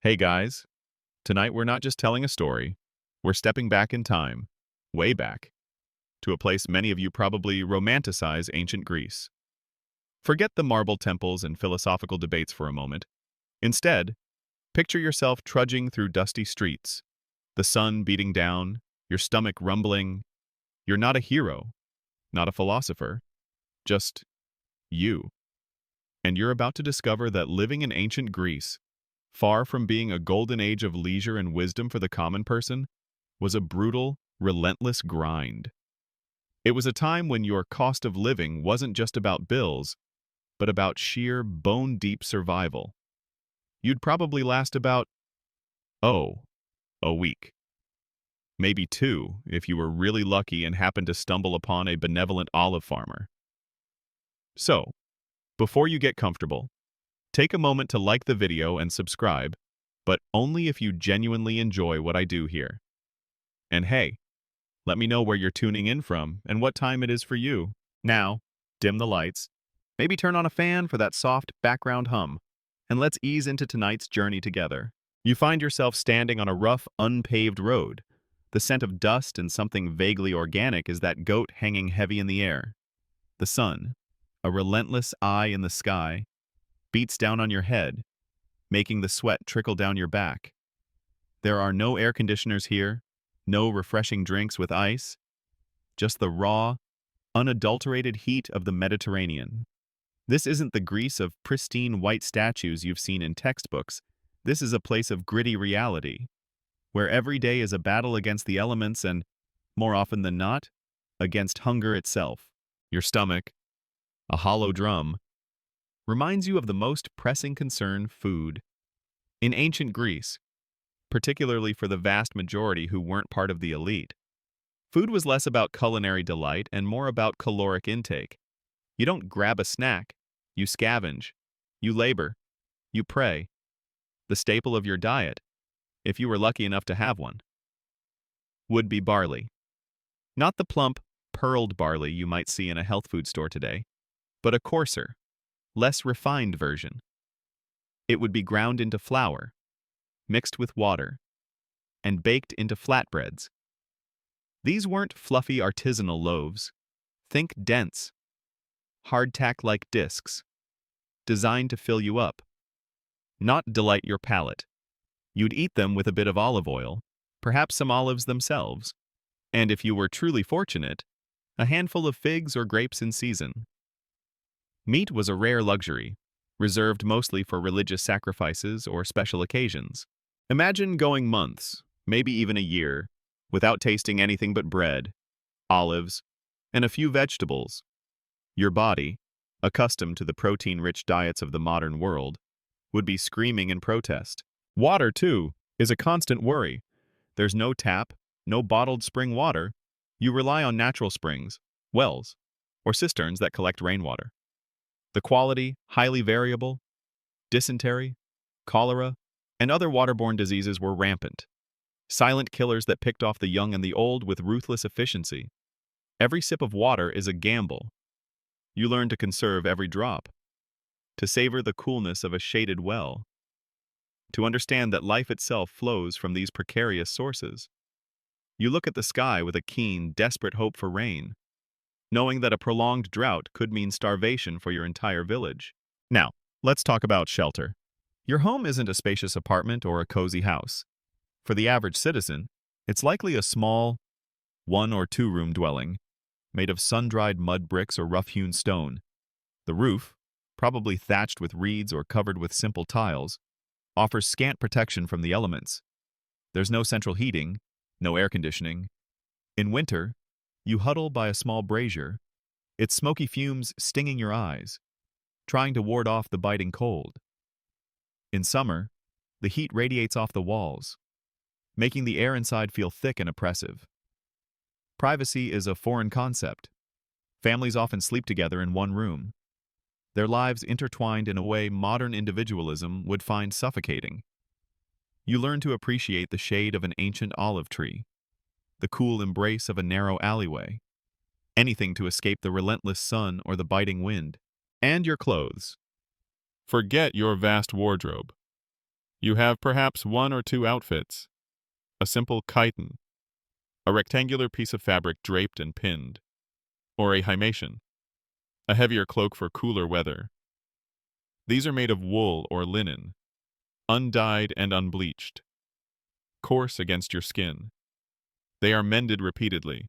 Hey guys, tonight we're not just telling a story, we're stepping back in time, way back, to a place many of you probably romanticize ancient Greece. Forget the marble temples and philosophical debates for a moment. Instead, picture yourself trudging through dusty streets, the sun beating down, your stomach rumbling. You're not a hero, not a philosopher, just you. And you're about to discover that living in ancient Greece, far from being a golden age of leisure and wisdom for the common person, was a brutal, relentless grind. It was a time when your cost of living wasn't just about bills, but about sheer bone-deep survival. You'd probably last about, oh, a week. Maybe two, if you were really lucky and happened to stumble upon a benevolent olive farmer. So, before you get comfortable, take a moment to like the video and subscribe, but only if you genuinely enjoy what I do here. And hey, let me know where you're tuning in from and what time it is for you. Now, dim the lights, maybe turn on a fan for that soft background hum, and let's ease into tonight's journey together. You find yourself standing on a rough, unpaved road. The scent of dust and something vaguely organic is that goat hanging heavy in the air. The sun, a relentless eye in the sky, beats down on your head, making the sweat trickle down your back. There are no air conditioners here, no refreshing drinks with ice, just the raw, unadulterated heat of the Mediterranean. This isn't the Greece of pristine white statues you've seen in textbooks. This is a place of gritty reality, where every day is a battle against the elements and, more often than not, against hunger itself. Your stomach, a hollow drum, reminds you of the most pressing concern: food. In ancient Greece, particularly for the vast majority who weren't part of the elite, food was less about culinary delight and more about caloric intake. You don't grab a snack, you scavenge, you labor, you pray. The staple of your diet, if you were lucky enough to have one, would be barley. Not the plump, pearled barley you might see in a health food store today, but a coarser, less refined version. It would be ground into flour, mixed with water, and baked into flatbreads. These weren't fluffy artisanal loaves. Think dense, hardtack-like discs, designed to fill you up, not delight your palate. You'd eat them with a bit of olive oil, perhaps some olives themselves, and if you were truly fortunate, a handful of figs or grapes in season. Meat was a rare luxury, reserved mostly for religious sacrifices or special occasions. Imagine going months, maybe even a year, without tasting anything but bread, olives, and a few vegetables. Your body, accustomed to the protein-rich diets of the modern world, would be screaming in protest. Water, too, is a constant worry. There's no tap, no bottled spring water. You rely on natural springs, wells, or cisterns that collect rainwater. The quality, highly variable. Dysentery, cholera, and other waterborne diseases were rampant. Silent killers that picked off the young and the old with ruthless efficiency. Every sip of water is a gamble. You learn to conserve every drop, to savor the coolness of a shaded well, to understand that life itself flows from these precarious sources. You look at the sky with a keen, desperate hope for rain, knowing that a prolonged drought could mean starvation for your entire village. Now, let's talk about shelter. Your home isn't a spacious apartment or a cozy house. For the average citizen, it's likely a small, 1- or 2-room dwelling, made of sun-dried mud bricks or rough-hewn stone. The roof, probably thatched with reeds or covered with simple tiles, offers scant protection from the elements. There's no central heating, no air conditioning. In winter, you huddle by a small brazier, its smoky fumes stinging your eyes, trying to ward off the biting cold. In summer, the heat radiates off the walls, making the air inside feel thick and oppressive. Privacy is a foreign concept. Families often sleep together in one room, their lives intertwined in a way modern individualism would find suffocating. You learn to appreciate the shade of an ancient olive tree, the cool embrace of a narrow alleyway, anything to escape the relentless sun or the biting wind, and your clothes. Forget your vast wardrobe. You have perhaps one or two outfits: a simple chiton, a rectangular piece of fabric draped and pinned, or a himation, a heavier cloak for cooler weather. These are made of wool or linen, undyed and unbleached, coarse against your skin. They are mended repeatedly,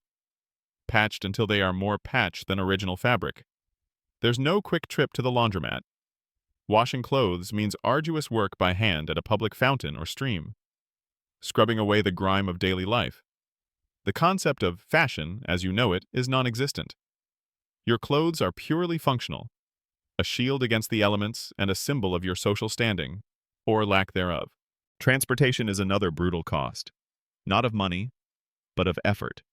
patched until they are more patch than original fabric. There's no quick trip to the laundromat. Washing clothes means arduous work by hand at a public fountain or stream, scrubbing away the grime of daily life. The concept of fashion, as you know it, is non-existent. Your clothes are purely functional, a shield against the elements and a symbol of your social standing, or lack thereof. Transportation is another brutal cost, not of money, but of effort.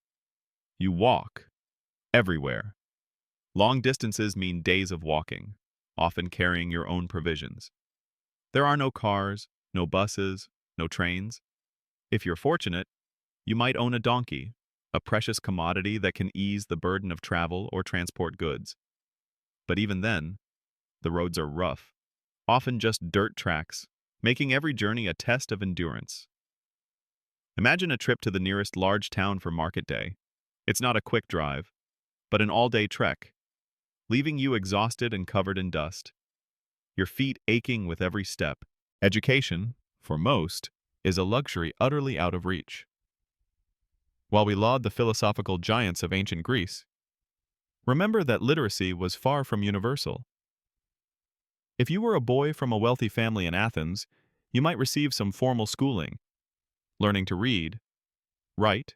You walk everywhere. Long distances mean days of walking, often carrying your own provisions. There are no cars, no buses, no trains. If you're fortunate, you might own a donkey, a precious commodity that can ease the burden of travel or transport goods. But even then, the roads are rough, often just dirt tracks, making every journey a test of endurance. Imagine a trip to the nearest large town for market day. It's not a quick drive, but an all-day trek, leaving you exhausted and covered in dust, your feet aching with every step. Education, for most, is a luxury utterly out of reach. While we laud the philosophical giants of ancient Greece, remember that literacy was far from universal. If you were a boy from a wealthy family in Athens, you might receive some formal schooling, learning to read, write,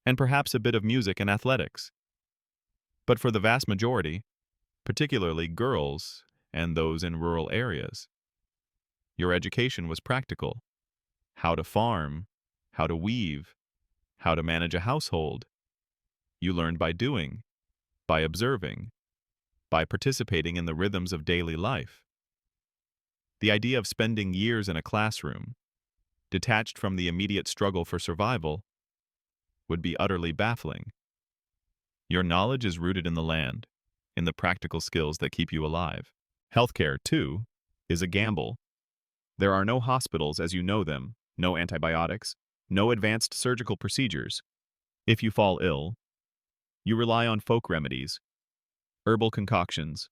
and perhaps a bit of music and athletics. But for the vast majority, particularly girls and those in rural areas, your education was practical. How to farm, how to weave, how to manage a household. You learned by doing, by observing, by participating in the rhythms of daily life. The idea of spending years in a classroom, detached from the immediate struggle for survival, would be utterly baffling. Your knowledge is rooted in the land, in the practical skills that keep you alive. Healthcare, too, is a gamble. There are no hospitals as you know them, no antibiotics, no advanced surgical procedures. If you fall ill, you rely on folk remedies, herbal concoctions,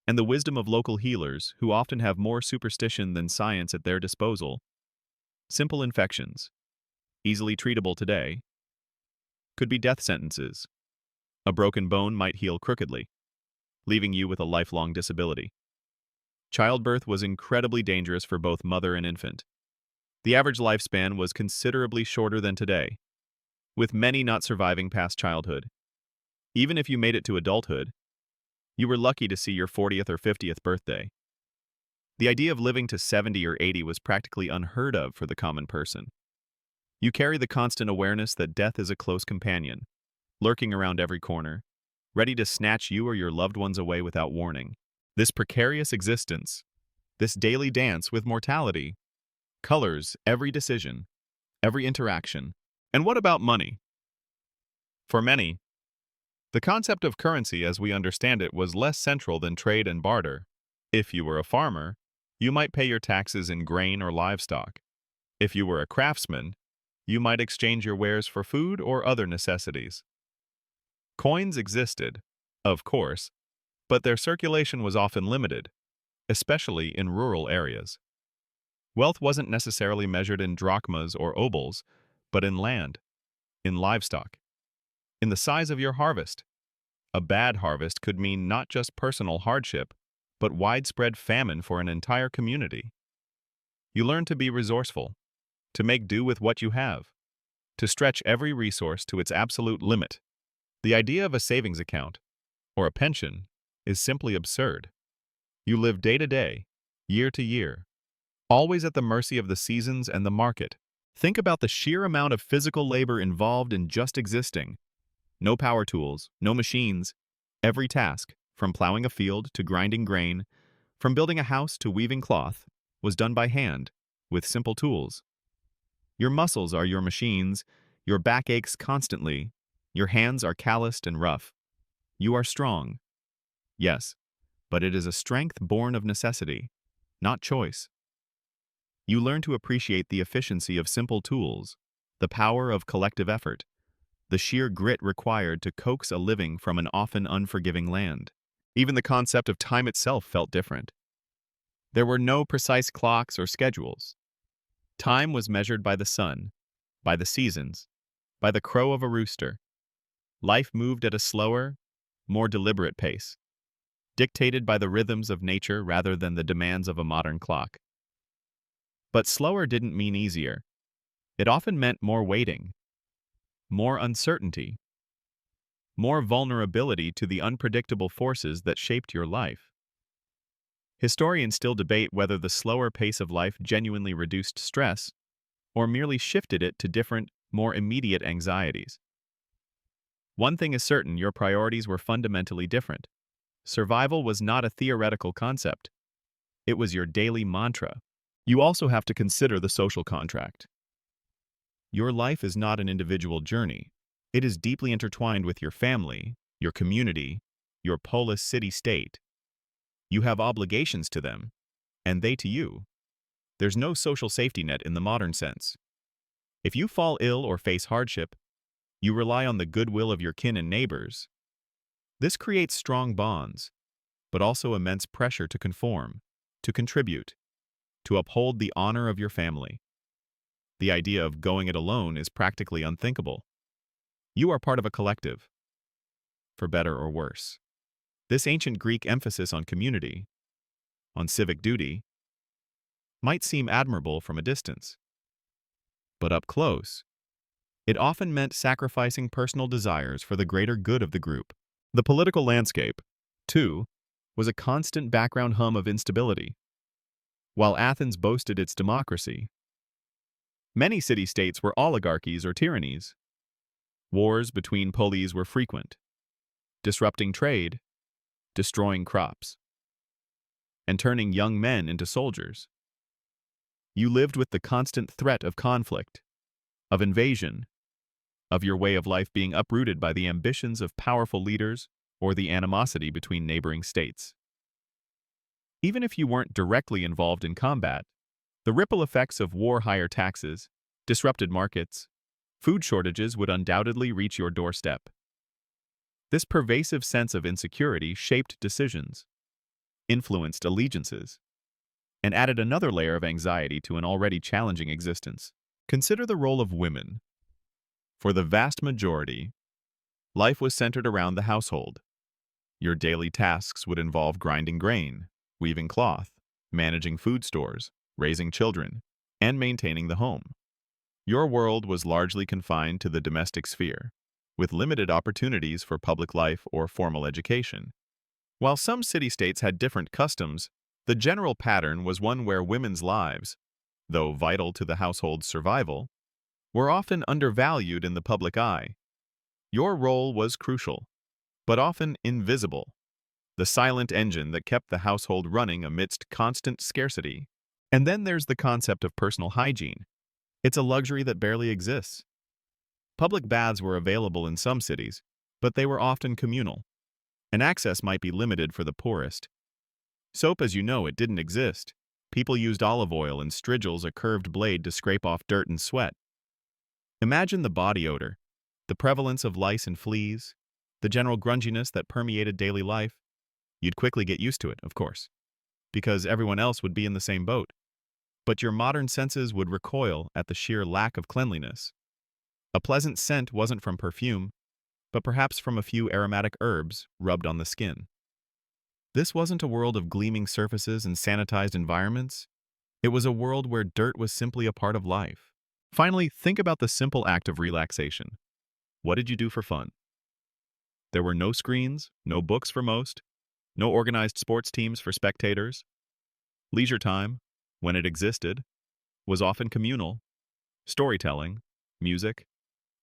and the wisdom of local healers who often have more superstition than science at their disposal. Simple infections, easily treatable today, could be death sentences. A broken bone might heal crookedly, leaving you with a lifelong disability. Childbirth was incredibly dangerous for both mother and infant. The average lifespan was considerably shorter than today, with many not surviving past childhood. Even if you made it to adulthood, you were lucky to see your 40th or 50th birthday. The idea of living to 70 or 80 was practically unheard of for the common person. You carry the constant awareness that death is a close companion, lurking around every corner, ready to snatch you or your loved ones away without warning. This precarious existence, this daily dance with mortality, colors every decision, every interaction. And what about money? For many, the concept of currency as we understand it was less central than trade and barter. If you were a farmer, you might pay your taxes in grain or livestock. If you were a craftsman, you might exchange your wares for food or other necessities. Coins existed, of course, but their circulation was often limited, especially in rural areas. Wealth wasn't necessarily measured in drachmas or obols, but in land, in livestock, in the size of your harvest. A bad harvest could mean not just personal hardship, but widespread famine for an entire community. You learn to be resourceful, to make do with what you have, to stretch every resource to its absolute limit. The idea of a savings account, or a pension, is simply absurd. You live day to day, year to year, always at the mercy of the seasons and the market. Think about the sheer amount of physical labor involved in just existing. No power tools, no machines. Every task, from plowing a field to grinding grain, from building a house to weaving cloth, was done by hand, with simple tools. Your muscles are your machines, your back aches constantly, your hands are calloused and rough. You are strong. Yes, but it is a strength born of necessity, not choice. You learn to appreciate the efficiency of simple tools, the power of collective effort, the sheer grit required to coax a living from an often unforgiving land. Even the concept of time itself felt different. There were no precise clocks or schedules. Time was measured by the sun, by the seasons, by the crow of a rooster. Life moved at a slower, more deliberate pace, dictated by the rhythms of nature rather than the demands of a modern clock. But slower didn't mean easier. It often meant more waiting, more uncertainty, more vulnerability to the unpredictable forces that shaped your life. Historians still debate whether the slower pace of life genuinely reduced stress or merely shifted it to different, more immediate anxieties. One thing is certain, your priorities were fundamentally different. Survival was not a theoretical concept. It was your daily mantra. You also have to consider the social contract. Your life is not an individual journey. It is deeply intertwined with your family, your community, your polis city-state. You have obligations to them, and they to you. There's no social safety net in the modern sense. If you fall ill or face hardship, you rely on the goodwill of your kin and neighbors. This creates strong bonds, but also immense pressure to conform, to contribute, to uphold the honor of your family. The idea of going it alone is practically unthinkable. You are part of a collective, for better or worse. This ancient Greek emphasis on community, on civic duty, might seem admirable from a distance. But up close, it often meant sacrificing personal desires for the greater good of the group. The political landscape, too, was a constant background hum of instability. While Athens boasted its democracy, many city-states were oligarchies or tyrannies. Wars between polis were frequent, disrupting trade, destroying crops, and turning young men into soldiers. You lived with the constant threat of conflict, of invasion, of your way of life being uprooted by the ambitions of powerful leaders or the animosity between neighboring states. Even if you weren't directly involved in combat, the ripple effects of war, higher taxes, disrupted markets, food shortages would undoubtedly reach your doorstep. This pervasive sense of insecurity shaped decisions, influenced allegiances, and added another layer of anxiety to an already challenging existence. Consider the role of women. For the vast majority, life was centered around the household. Your daily tasks would involve grinding grain, weaving cloth, managing food stores, raising children, and maintaining the home. Your world was largely confined to the domestic sphere, with limited opportunities for public life or formal education. While some city-states had different customs, the general pattern was one where women's lives, though vital to the household's survival, were often undervalued in the public eye. Your role was crucial, but often invisible, the silent engine that kept the household running amidst constant scarcity. And then there's the concept of personal hygiene. It's a luxury that barely exists. Public baths were available in some cities, but they were often communal, and access might be limited for the poorest. Soap, as you know, it didn't exist. People used olive oil and strigils, a curved blade, to scrape off dirt and sweat. Imagine the body odor, the prevalence of lice and fleas, the general grunginess that permeated daily life. You'd quickly get used to it, of course, because everyone else would be in the same boat. But your modern senses would recoil at the sheer lack of cleanliness. A pleasant scent wasn't from perfume, but perhaps from a few aromatic herbs rubbed on the skin. This wasn't a world of gleaming surfaces and sanitized environments. It was a world where dirt was simply a part of life. Finally, think about the simple act of relaxation. What did you do for fun? There were no screens, no books for most, no organized sports teams for spectators. Leisure time, when it existed, was often communal. Storytelling, music,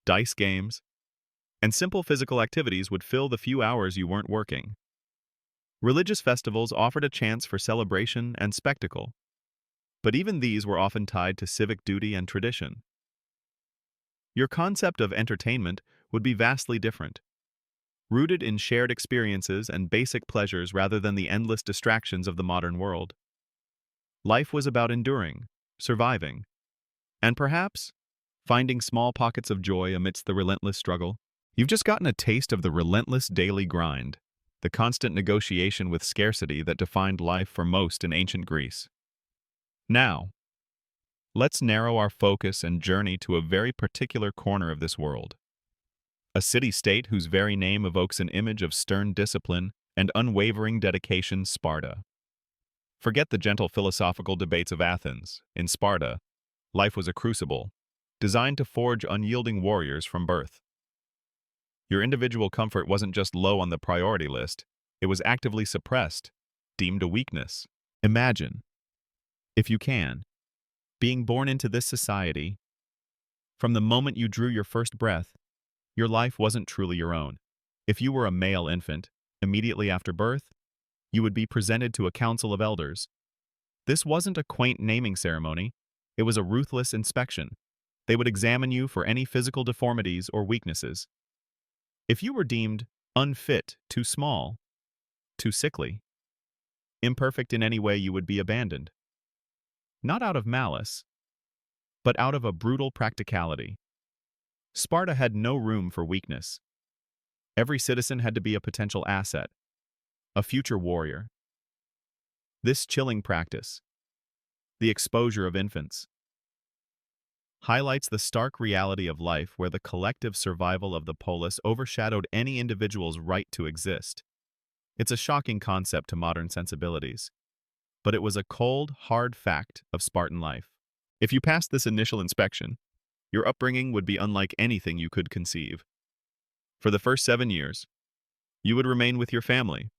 dice games, and simple physical activities would fill the few hours you weren't working. Religious festivals offered a chance for celebration and spectacle, but even these were often tied to civic duty and tradition. Your concept of entertainment would be vastly different, rooted in shared experiences and basic pleasures rather than the endless distractions of the modern world. Life was about enduring, surviving, and perhaps finding small pockets of joy amidst the relentless struggle. You've just gotten a taste of the relentless daily grind, the constant negotiation with scarcity that defined life for most in ancient Greece. Now, let's narrow our focus and journey to a very particular corner of this world. A city-state whose very name evokes an image of stern discipline and unwavering dedication, Sparta. Forget the gentle philosophical debates of Athens. In Sparta, life was a crucible, designed to forge unyielding warriors from birth. Your individual comfort wasn't just low on the priority list, it was actively suppressed, deemed a weakness. Imagine, if you can, being born into this society. From the moment you drew your first breath, your life wasn't truly your own. If you were a male infant, immediately after birth, you would be presented to a council of elders. This wasn't a quaint naming ceremony, it was a ruthless inspection. They would examine you for any physical deformities or weaknesses. If you were deemed unfit, too small, too sickly, imperfect in any way, you would be abandoned. Not out of malice, but out of a brutal practicality. Sparta had no room for weakness. Every citizen had to be a potential asset, a future warrior. This chilling practice, the exposure of infants, highlights the stark reality of life where the collective survival of the polis overshadowed any individual's right to exist. It's a shocking concept to modern sensibilities, but it was a cold, hard fact of Spartan life. If you passed this initial inspection, your upbringing would be unlike anything you could conceive. For the first 7 years, you would remain with your family,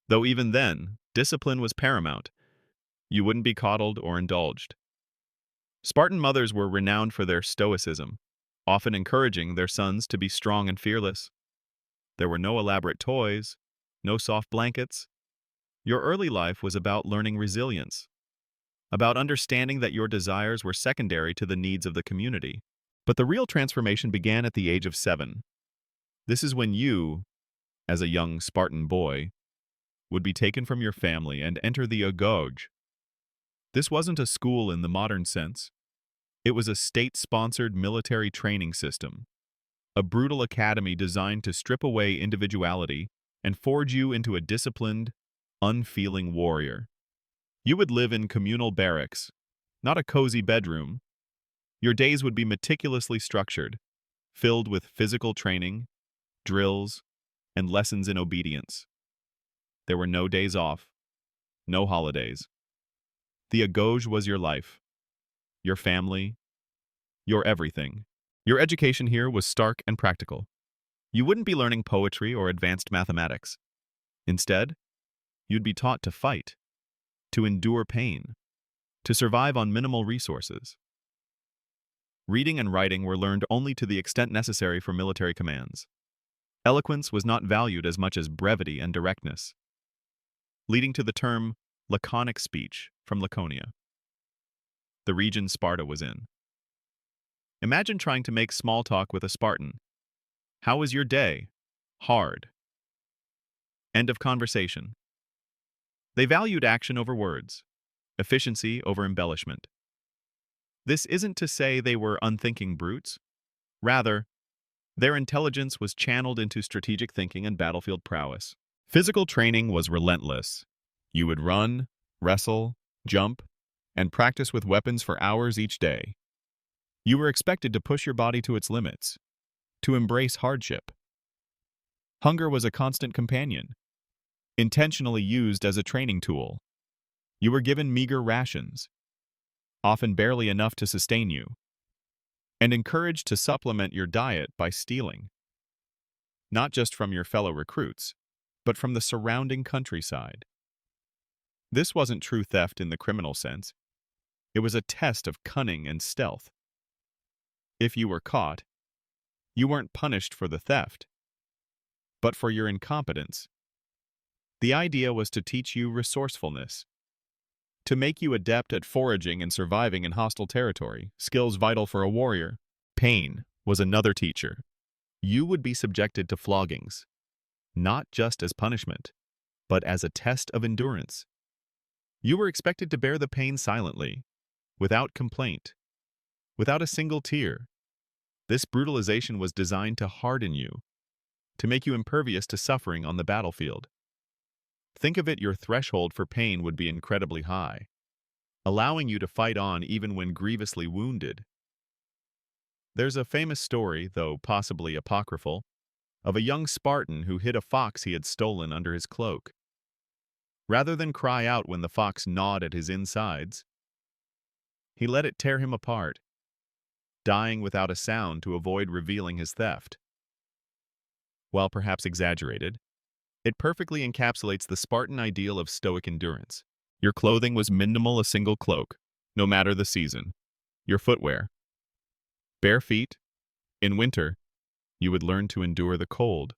though even then, discipline was paramount. You wouldn't be coddled or indulged. Spartan mothers were renowned for their stoicism, often encouraging their sons to be strong and fearless. There were no elaborate toys, no soft blankets. Your early life was about learning resilience, about understanding that your desires were secondary to the needs of the community. But the real transformation began at the age of 7. This is when you, as a young Spartan boy, would be taken from your family and enter the agog. This wasn't a school in the modern sense. It was a state-sponsored military training system, a brutal academy designed to strip away individuality and forge you into a disciplined, unfeeling warrior. You would live in communal barracks, not a cozy bedroom. Your days would be meticulously structured, filled with physical training, drills, and lessons in obedience. There were no days off, no holidays. The agog was your life, your family, your everything. Your education here was stark and practical. You wouldn't be learning poetry or advanced mathematics. Instead, you'd be taught to fight, to endure pain, to survive on minimal resources. Reading and writing were learned only to the extent necessary for military commands. Eloquence was not valued as much as brevity and directness, leading to the term laconic speech from Laconia, the region Sparta was in. Imagine trying to make small talk with a Spartan. How was your day? Hard. End of conversation. They valued action over words, efficiency over embellishment. This isn't to say they were unthinking brutes. Rather, their intelligence was channeled into strategic thinking and battlefield prowess. Physical training was relentless. You would run, wrestle, jump, and practice with weapons for hours each day. You were expected to push your body to its limits, to embrace hardship. Hunger was a constant companion, intentionally used as a training tool. You were given meager rations, often barely enough to sustain you, and encouraged to supplement your diet by stealing, not just from your fellow recruits, but from the surrounding countryside. This wasn't true theft in the criminal sense. It was a test of cunning and stealth. If you were caught, you weren't punished for the theft, but for your incompetence. The idea was to teach you resourcefulness, to make you adept at foraging and surviving in hostile territory, skills vital for a warrior. Pain was another teacher. You would be subjected to floggings, not just as punishment, but as a test of endurance. You were expected to bear the pain silently, without complaint, without a single tear. This brutalization was designed to harden you, to make you impervious to suffering on the battlefield. Think of it, your threshold for pain would be incredibly high, allowing you to fight on even when grievously wounded. There's a famous story, though possibly apocryphal, of a young Spartan who hid a fox he had stolen under his cloak. Rather than cry out when the fox gnawed at his insides, he let it tear him apart, dying without a sound to avoid revealing his theft. While perhaps exaggerated, it perfectly encapsulates the Spartan ideal of stoic endurance. Your clothing was minimal, a single cloak, no matter the season. Your footwear. Bare feet. In winter, you would learn to endure the cold,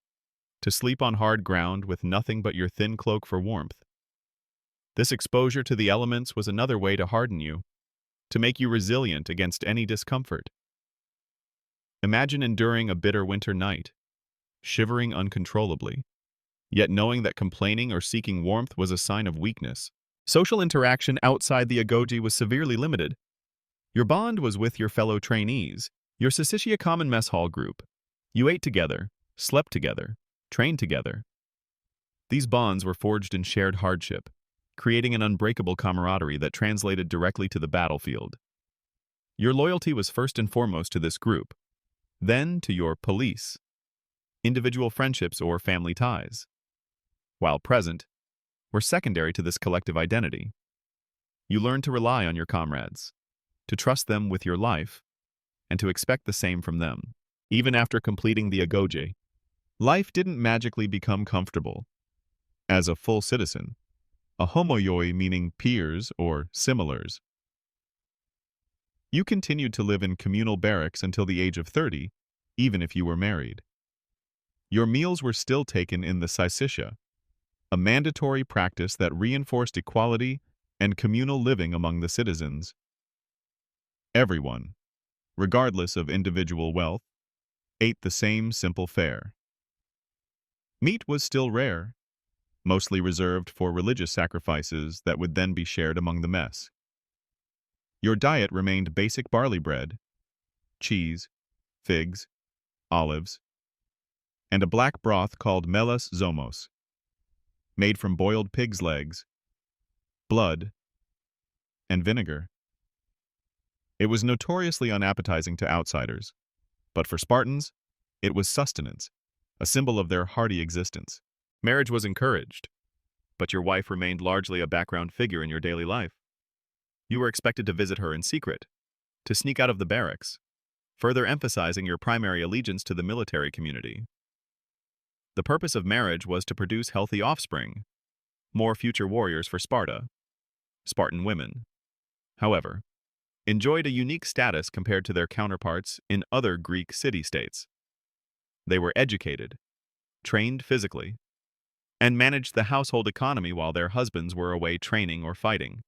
to sleep on hard ground with nothing but your thin cloak for warmth. This exposure to the elements was another way to harden you, to make you resilient against any discomfort. Imagine enduring a bitter winter night, shivering uncontrollably, yet knowing that complaining or seeking warmth was a sign of weakness. Social interaction outside the agoge was severely limited. Your bond was with your fellow trainees, your Sicilia Common Mess Hall group. You ate together, slept together, trained together. These bonds were forged in shared hardship, creating an unbreakable camaraderie that translated directly to the battlefield. Your loyalty was first and foremost to this group, then to your police, individual friendships or family ties, while present, were secondary to this collective identity. You learned to rely on your comrades, to trust them with your life, and to expect the same from them. Even after completing the agoge, life didn't magically become comfortable. As a full citizen, a homoioi meaning peers or similars, you continued to live in communal barracks until the age of 30, even if you were married. Your meals were still taken in the syssitia, a mandatory practice that reinforced equality and communal living among the citizens. Everyone, regardless of individual wealth, ate the same simple fare. Meat was still rare, mostly reserved for religious sacrifices that would then be shared among the mess. Your diet remained basic barley bread, cheese, figs, olives, and a black broth called melas zomos, made from boiled pig's legs, blood, and vinegar. It was notoriously unappetizing to outsiders, but for Spartans, it was sustenance, a symbol of their hardy existence. Marriage was encouraged, but your wife remained largely a background figure in your daily life. You were expected to visit her in secret, to sneak out of the barracks, further emphasizing your primary allegiance to the military community. The purpose of marriage was to produce healthy offspring, more future warriors for Sparta. Spartan women, however, enjoyed a unique status compared to their counterparts in other Greek city-states. They were educated, trained physically, and managed the household economy while their husbands were away training or fighting.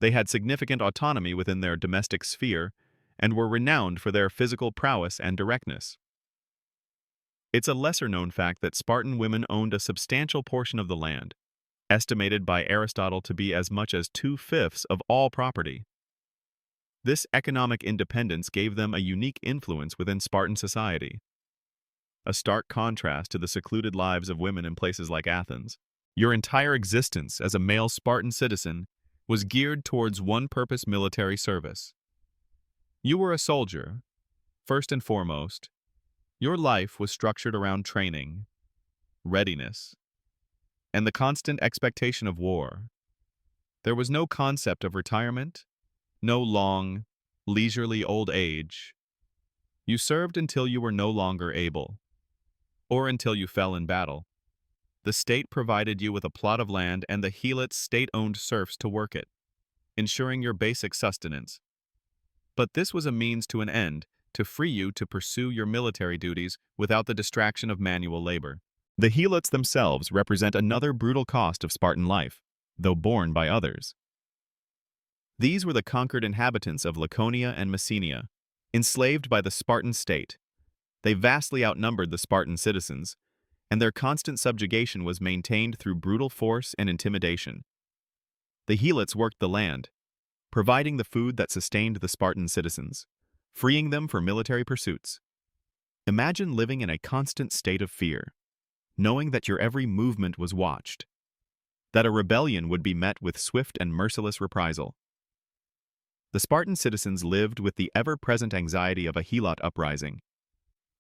They had significant autonomy within their domestic sphere and were renowned for their physical prowess and directness. It's a lesser-known fact that Spartan women owned a substantial portion of the land, estimated by Aristotle to be as much as 2/5 of all property. This economic independence gave them a unique influence within Spartan society, a stark contrast to the secluded lives of women in places like Athens. Your entire existence as a male Spartan citizen was geared towards one purpose: military service. You were a soldier, first and foremost. Your life was structured around training, readiness, and the constant expectation of war. There was no concept of retirement, no long, leisurely old age. You served until you were no longer able, or until you fell in battle. The state provided you with a plot of land and the Helots state-owned serfs to work it, ensuring your basic sustenance. But this was a means to an end, to free you to pursue your military duties without the distraction of manual labor. The Helots themselves represent another brutal cost of Spartan life, though borne by others. These were the conquered inhabitants of Laconia and Messenia, enslaved by the Spartan state. They vastly outnumbered the Spartan citizens, and their constant subjugation was maintained through brutal force and intimidation. The Helots worked the land, providing the food that sustained the Spartan citizens, freeing them for military pursuits. Imagine living in a constant state of fear, knowing that your every movement was watched, that a rebellion would be met with swift and merciless reprisal. The Spartan citizens lived with the ever-present anxiety of a helot uprising,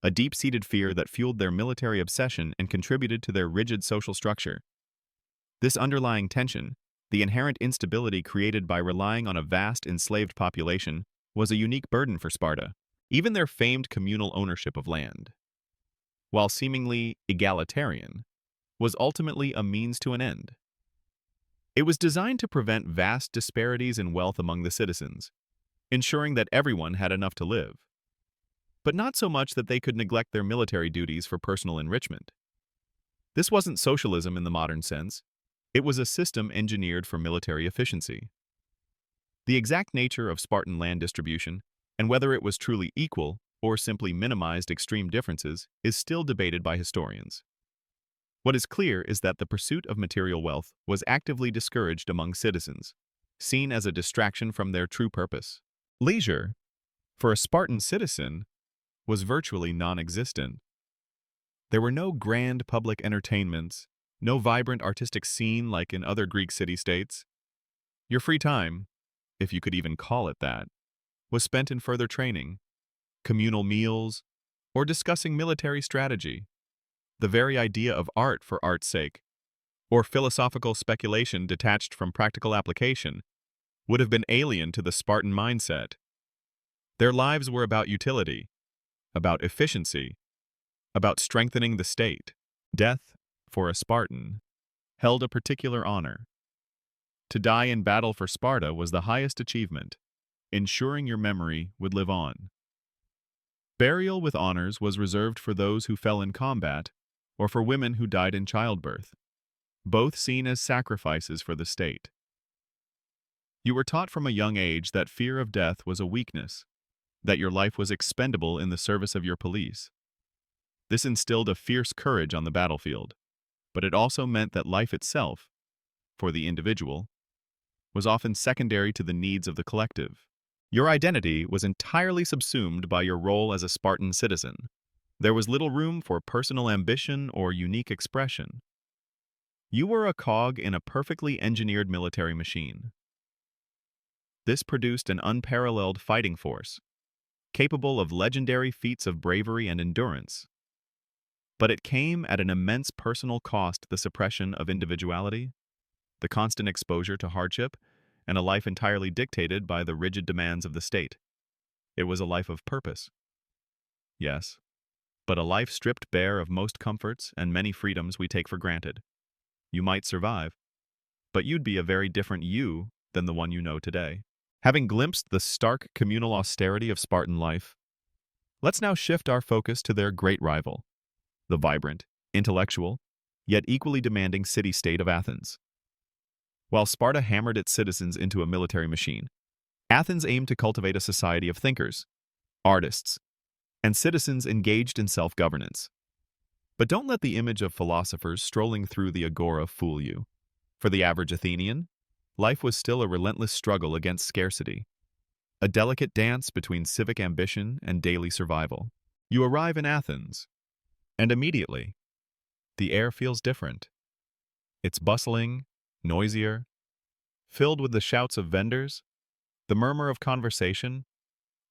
a deep-seated fear that fueled their military obsession and contributed to their rigid social structure. This underlying tension, the inherent instability created by relying on a vast enslaved population, was a unique burden for Sparta. Even their famed communal ownership of land, while seemingly egalitarian, was ultimately a means to an end. It was designed to prevent vast disparities in wealth among the citizens, ensuring that everyone had enough to live, but not so much that they could neglect their military duties for personal enrichment. This wasn't socialism in the modern sense. It was a system engineered for military efficiency. The exact nature of Spartan land distribution, and whether it was truly equal or simply minimized extreme differences, is still debated by historians. What is clear is that the pursuit of material wealth was actively discouraged among citizens, seen as a distraction from their true purpose. Leisure, for a Spartan citizen, was virtually non-existent. There were no grand public entertainments, no vibrant artistic scene like in other Greek city-states. Your free time, if you could even call it that, was spent in further training, communal meals, or discussing military strategy. The very idea of art for art's sake, or philosophical speculation detached from practical application, would have been alien to the Spartan mindset. Their lives were about utility, about efficiency, about strengthening the state. Death, for a Spartan, held a particular honor. To die in battle for Sparta was the highest achievement, ensuring your memory would live on. Burial with honors was reserved for those who fell in combat or for women who died in childbirth, both seen as sacrifices for the state. You were taught from a young age that fear of death was a weakness, that your life was expendable in the service of your police. This instilled a fierce courage on the battlefield, but it also meant that life itself, for the individual, was often secondary to the needs of the collective. Your identity was entirely subsumed by your role as a Spartan citizen. There was little room for personal ambition or unique expression. You were a cog in a perfectly engineered military machine. This produced an unparalleled fighting force, capable of legendary feats of bravery and endurance. But it came at an immense personal cost: the suppression of individuality, the constant exposure to hardship, and a life entirely dictated by the rigid demands of the state. It was a life of purpose. Yes, but a life stripped bare of most comforts and many freedoms we take for granted. You might survive, but you'd be a very different you than the one you know today. Having glimpsed the stark communal austerity of Spartan life, let's now shift our focus to their great rival, the vibrant, intellectual, yet equally demanding city-state of Athens. While Sparta hammered its citizens into a military machine, Athens aimed to cultivate a society of thinkers, artists, and citizens engaged in self-governance. But don't let the image of philosophers strolling through the agora fool you. For the average Athenian, life was still a relentless struggle against scarcity, a delicate dance between civic ambition and daily survival. You arrive in Athens, and immediately, the air feels different. It's bustling, noisier, filled with the shouts of vendors, the murmur of conversation,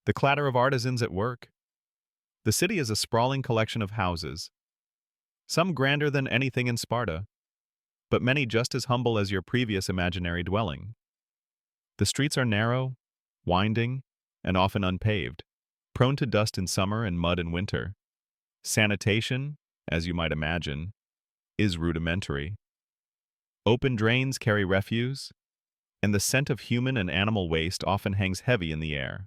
the clatter of artisans at work. The city is a sprawling collection of houses, some grander than anything in Sparta, but many just as humble as your previous imaginary dwelling. The streets are narrow, winding, and often unpaved, prone to dust in summer and mud in winter. Sanitation, as you might imagine, is rudimentary. Open drains carry refuse, and the scent of human and animal waste often hangs heavy in the air.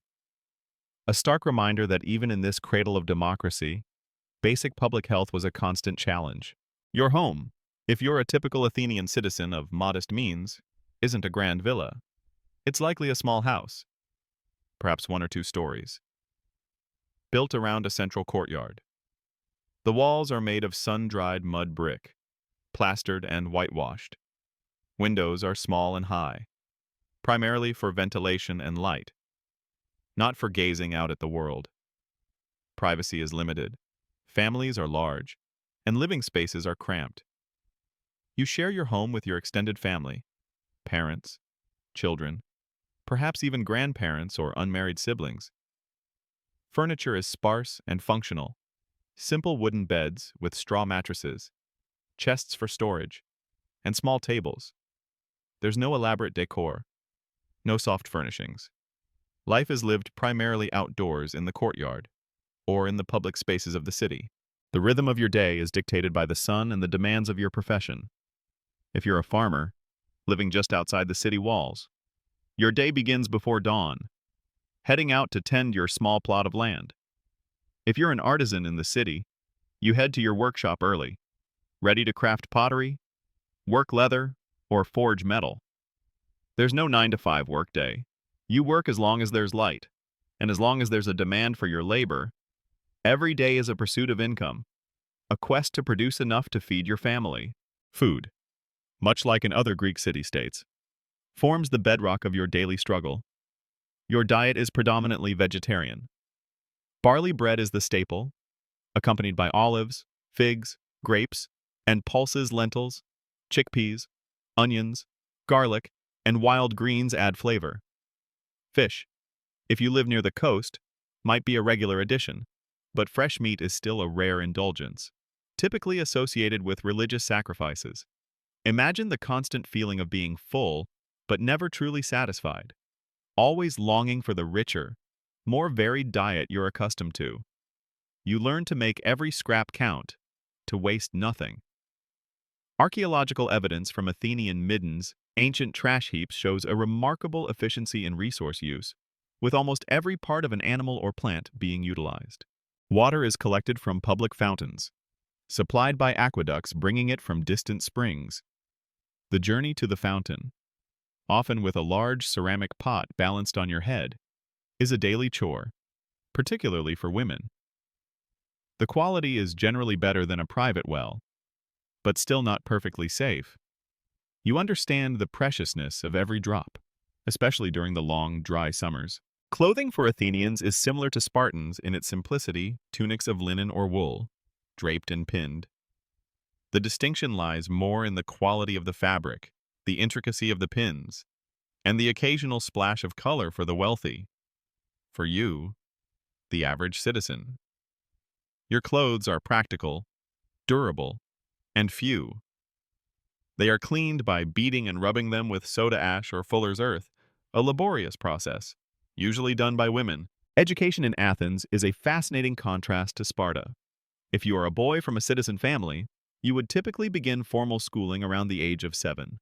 A stark reminder that even in this cradle of democracy, basic public health was a constant challenge. Your home, if you're a typical Athenian citizen of modest means, isn't a grand villa. It's likely a small house, perhaps 1 or 2 stories, built around a central courtyard. The walls are made of sun-dried mud brick, plastered and whitewashed. Windows are small and high, primarily for ventilation and light, not for gazing out at the world. Privacy is limited, families are large, and living spaces are cramped. You share your home with your extended family, parents, children, perhaps even grandparents or unmarried siblings. Furniture is sparse and functional. Simple wooden beds with straw mattresses, chests for storage, and small tables. There's no elaborate decor, no soft furnishings. Life is lived primarily outdoors in the courtyard or in the public spaces of the city. The rhythm of your day is dictated by the sun and the demands of your profession. If you're a farmer, living just outside the city walls, your day begins before dawn, heading out to tend your small plot of land. If you're an artisan in the city, you head to your workshop early, ready to craft pottery, work leather, or forge metal. There's no 9-to-5 workday. You work as long as there's light, and as long as there's a demand for your labor. Every day is a pursuit of income, a quest to produce enough to feed your family. Food, much like in other Greek city-states, forms the bedrock of your daily struggle. Your diet is predominantly vegetarian. Barley bread is the staple, accompanied by olives, figs, grapes, and pulses. Lentils, chickpeas, onions, garlic, and wild greens add flavor. Fish, if you live near the coast, might be a regular addition, but fresh meat is still a rare indulgence, typically associated with religious sacrifices. Imagine the constant feeling of being full, but never truly satisfied, always longing for the richer, more varied diet you're accustomed to. You learn to make every scrap count, to waste nothing. Archaeological evidence from Athenian middens, ancient trash heaps, shows a remarkable efficiency in resource use, with almost every part of an animal or plant being utilized. Water is collected from public fountains, supplied by aqueducts bringing it from distant springs. The journey to the fountain, often with a large ceramic pot balanced on your head, is a daily chore, particularly for women. The quality is generally better than a private well, but still not perfectly safe. You understand the preciousness of every drop, especially during the long, dry summers. Clothing for Athenians is similar to Spartans in its simplicity, tunics of linen or wool, draped and pinned. The distinction lies more in the quality of the fabric, the intricacy of the pins, and the occasional splash of color for the wealthy. For you, the average citizen, your clothes are practical, durable, and few. They are cleaned by beating and rubbing them with soda ash or fuller's earth, a laborious process, usually done by women. Education in Athens is a fascinating contrast to Sparta. If you are a boy from a citizen family, you would typically begin formal schooling around the age of 7.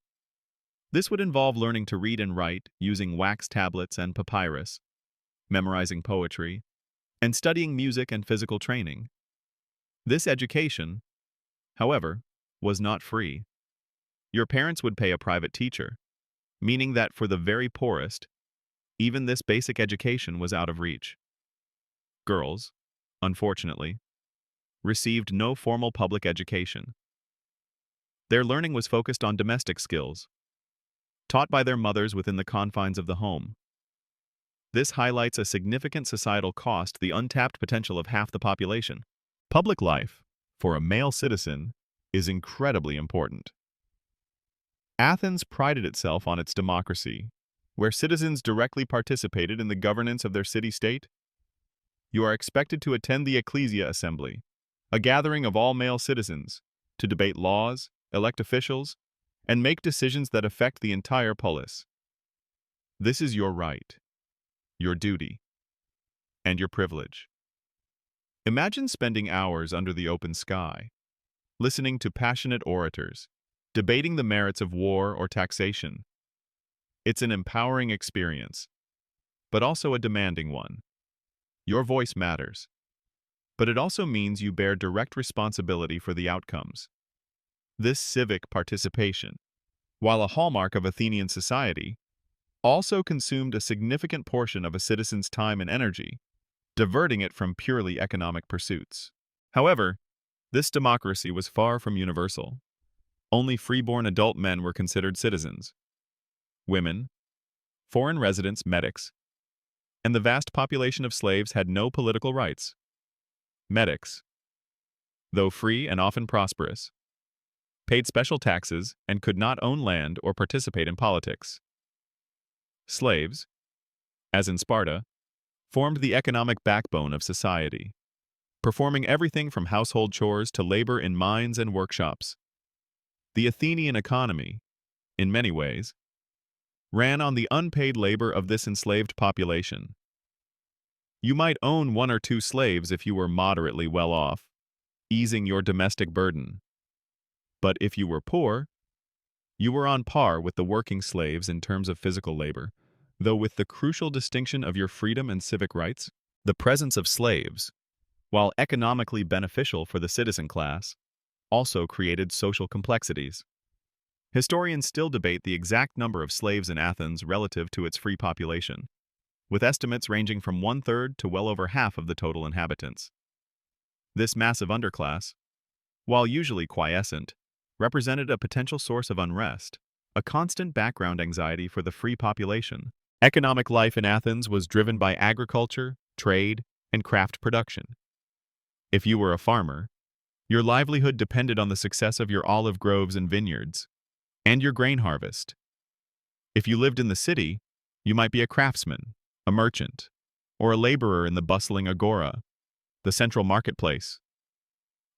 This would involve learning to read and write using wax tablets and papyrus, memorizing poetry, and studying music and physical training. This education, however, was not free. Your parents would pay a private teacher, meaning that for the very poorest, even this basic education was out of reach. Girls, unfortunately, received no formal public education. Their learning was focused on domestic skills, taught by their mothers within the confines of the home. This highlights a significant societal cost, the untapped potential of half the population. Public life, for a male citizen, is incredibly important. Athens prided itself on its democracy, where citizens directly participated in the governance of their city-state. You are expected to attend the ecclesia assembly, a gathering of all male citizens, to debate laws, elect officials, and make decisions that affect the entire polis. This is your right, your duty, and your privilege. Imagine spending hours under the open sky, listening to passionate orators, debating the merits of war or taxation. It's an empowering experience, but also a demanding one. Your voice matters, but it also means you bear direct responsibility for the outcomes. This civic participation, while a hallmark of Athenian society, also consumed a significant portion of a citizen's time and energy, diverting it from purely economic pursuits. However, this democracy was far from universal. Only freeborn adult men were considered citizens. Women, foreign residents, medics, and the vast population of slaves had no political rights. Medics, though free and often prosperous, paid special taxes and could not own land or participate in politics. Slaves, as in Sparta, formed the economic backbone of society, performing everything from household chores to labor in mines and workshops. The Athenian economy, in many ways, ran on the unpaid labor of this enslaved population. You might own one or two slaves if you were moderately well off, easing your domestic burden. But if you were poor, you were on par with the working slaves in terms of physical labor, though with the crucial distinction of your freedom and civic rights. The presence of slaves, while economically beneficial for the citizen class, also created social complexities. Historians still debate the exact number of slaves in Athens relative to its free population, with estimates ranging from 1/3 to well over half of the total inhabitants. This massive underclass, while usually quiescent, represented a potential source of unrest, a constant background anxiety for the free population. Economic life in Athens was driven by agriculture, trade, and craft production. If you were a farmer, your livelihood depended on the success of your olive groves and vineyards, and your grain harvest. If you lived in the city, you might be a craftsman, a merchant, or a laborer in the bustling agora, the central marketplace.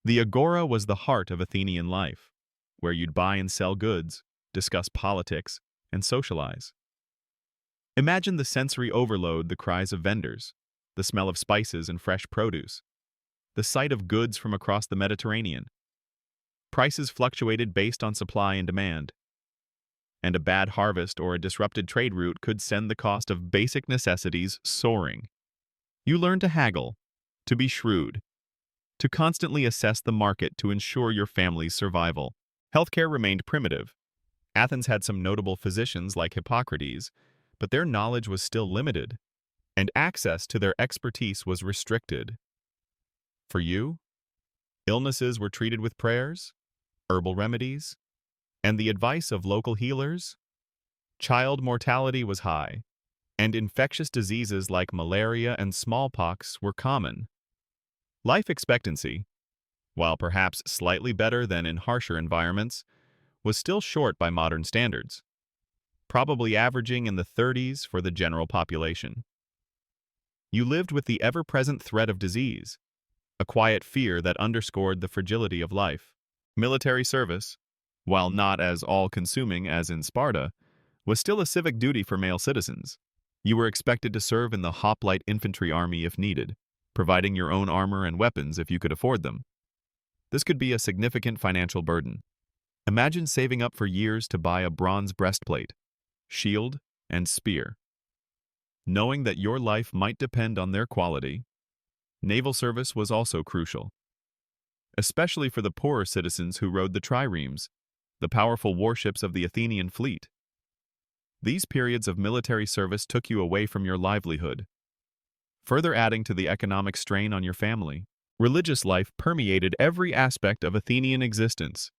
The agora was the heart of Athenian life, where you'd buy and sell goods, discuss politics, and socialize. Imagine the sensory overload, the cries of vendors, the smell of spices and fresh produce, the sight of goods from across the Mediterranean. Prices fluctuated based on supply and demand, and a bad harvest or a disrupted trade route could send the cost of basic necessities soaring. You learned to haggle, to be shrewd, to constantly assess the market to ensure your family's survival. Healthcare remained primitive. Athens had some notable physicians like Hippocrates, but their knowledge was still limited, and access to their expertise was restricted. For you, illnesses were treated with prayers, herbal remedies, and the advice of local healers. Child mortality was high, and infectious diseases like malaria and smallpox were common. Life expectancy, while perhaps slightly better than in harsher environments, was still short by modern standards, probably averaging in the 30s for the general population. You lived with the ever-present threat of disease, a quiet fear that underscored the fragility of life. Military service, while not as all-consuming as in Sparta, was still a civic duty for male citizens. You were expected to serve in the hoplite infantry army if needed, providing your own armor and weapons if you could afford them. This could be a significant financial burden. Imagine saving up for years to buy a bronze breastplate, shield, and spear. Knowing that your life might depend on their quality, naval service was also crucial, especially for the poorer citizens who rode the triremes, the powerful warships of the Athenian fleet. These periods of military service took you away from your livelihood, further adding to the economic strain on your family. Religious life permeated every aspect of Athenian existence.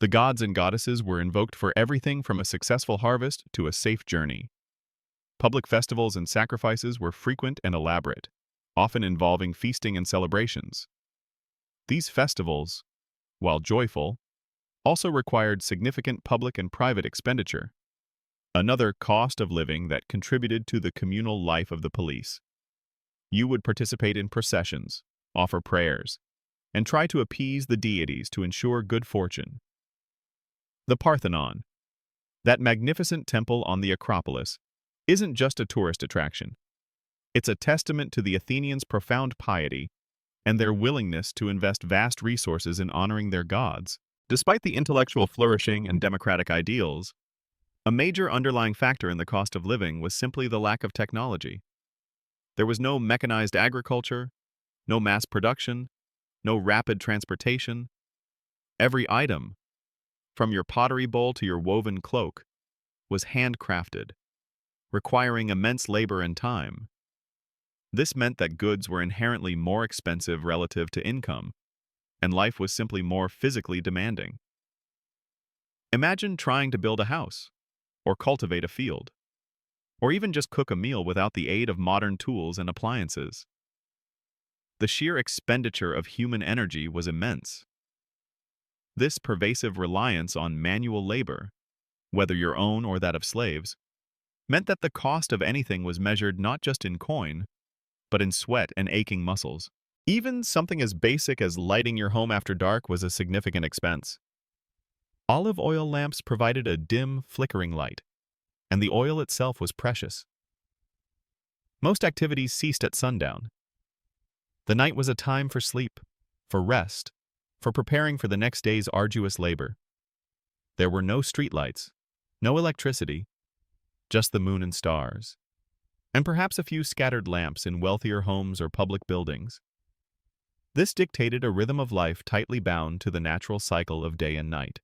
The gods and goddesses were invoked for everything from a successful harvest to a safe journey. Public festivals and sacrifices were frequent and elaborate, often involving feasting and celebrations. These festivals, while joyful, also required significant public and private expenditure, another cost of living that contributed to the communal life of the police. You would participate in processions, offer prayers, and try to appease the deities to ensure good fortune. The Parthenon, that magnificent temple on the Acropolis, isn't just a tourist attraction. It's a testament to the Athenians' profound piety and their willingness to invest vast resources in honoring their gods. Despite the intellectual flourishing and democratic ideals, a major underlying factor in the cost of living was simply the lack of technology. There was no mechanized agriculture, no mass production, no rapid transportation. Every item, from your pottery bowl to your woven cloak, was handcrafted, requiring immense labor and time. This meant that goods were inherently more expensive relative to income, and life was simply more physically demanding. Imagine trying to build a house or cultivate a field. or even just cook a meal without the aid of modern tools and appliances. The sheer expenditure of human energy was immense. This pervasive reliance on manual labor, whether your own or that of slaves, meant that the cost of anything was measured not just in coin, but in sweat and aching muscles. Even something as basic as lighting your home after dark was a significant expense. Olive oil lamps provided a dim, flickering light, and the oil itself was precious. Most activities ceased at sundown. The night was a time for sleep, for rest, for preparing for the next day's arduous labor. There were no streetlights, no electricity, just the moon and stars, and perhaps a few scattered lamps in wealthier homes or public buildings. This dictated a rhythm of life tightly bound to the natural cycle of day and night.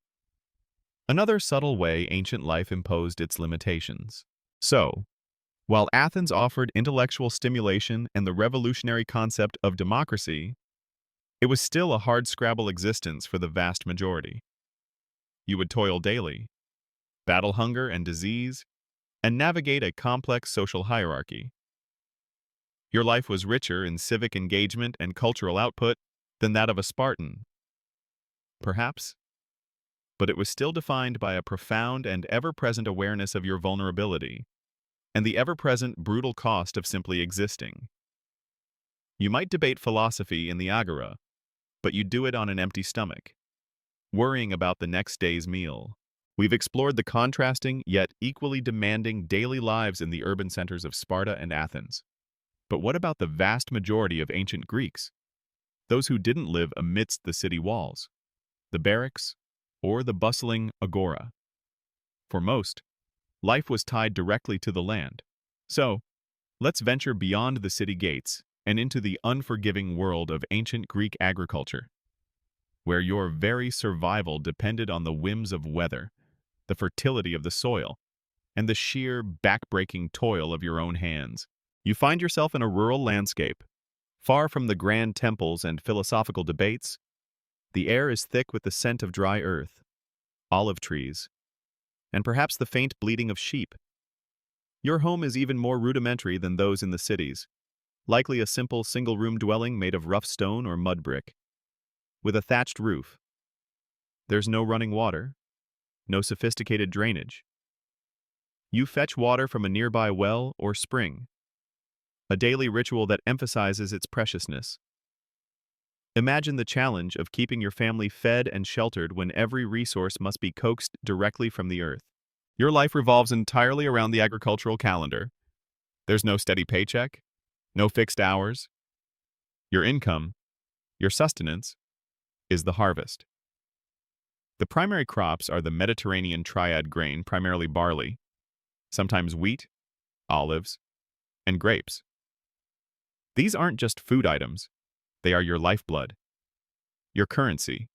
Another subtle way ancient life imposed its limitations. So, while Athens offered intellectual stimulation and the revolutionary concept of democracy, it was still a hardscrabble existence for the vast majority. You would toil daily, battle hunger and disease, and navigate a complex social hierarchy. Your life was richer in civic engagement and cultural output than that of a Spartan, perhaps, but it was still defined by a profound and ever-present awareness of your vulnerability and the ever-present brutal cost of simply existing. You might debate philosophy in the agora, but you'd do it on an empty stomach, worrying about the next day's meal. We've explored the contrasting yet equally demanding daily lives in the urban centers of Sparta and Athens. But what about the vast majority of ancient Greeks? Those who didn't live amidst the city walls, the barracks, or the bustling agora. For most, life was tied directly to the land. So, let's venture beyond the city gates and into the unforgiving world of ancient Greek agriculture, where your very survival depended on the whims of weather, the fertility of the soil, and the sheer backbreaking toil of your own hands. You find yourself in a rural landscape. Far from the grand temples and philosophical debates, the air is thick with the scent of dry earth, olive trees, and perhaps the faint bleating of sheep. Your home is even more rudimentary than those in the cities, likely a simple single-room dwelling made of rough stone or mud brick, with a thatched roof. There's no running water, no sophisticated drainage. You fetch water from a nearby well or spring, a daily ritual that emphasizes its preciousness. Imagine the challenge of keeping your family fed and sheltered when every resource must be coaxed directly from the earth. Your life revolves entirely around the agricultural calendar. There's no steady paycheck, no fixed hours. Your income, your sustenance, is the harvest. The primary crops are the Mediterranean triad grain, primarily barley, sometimes wheat, olives, and grapes. These aren't just food items, they are your lifeblood, your currency,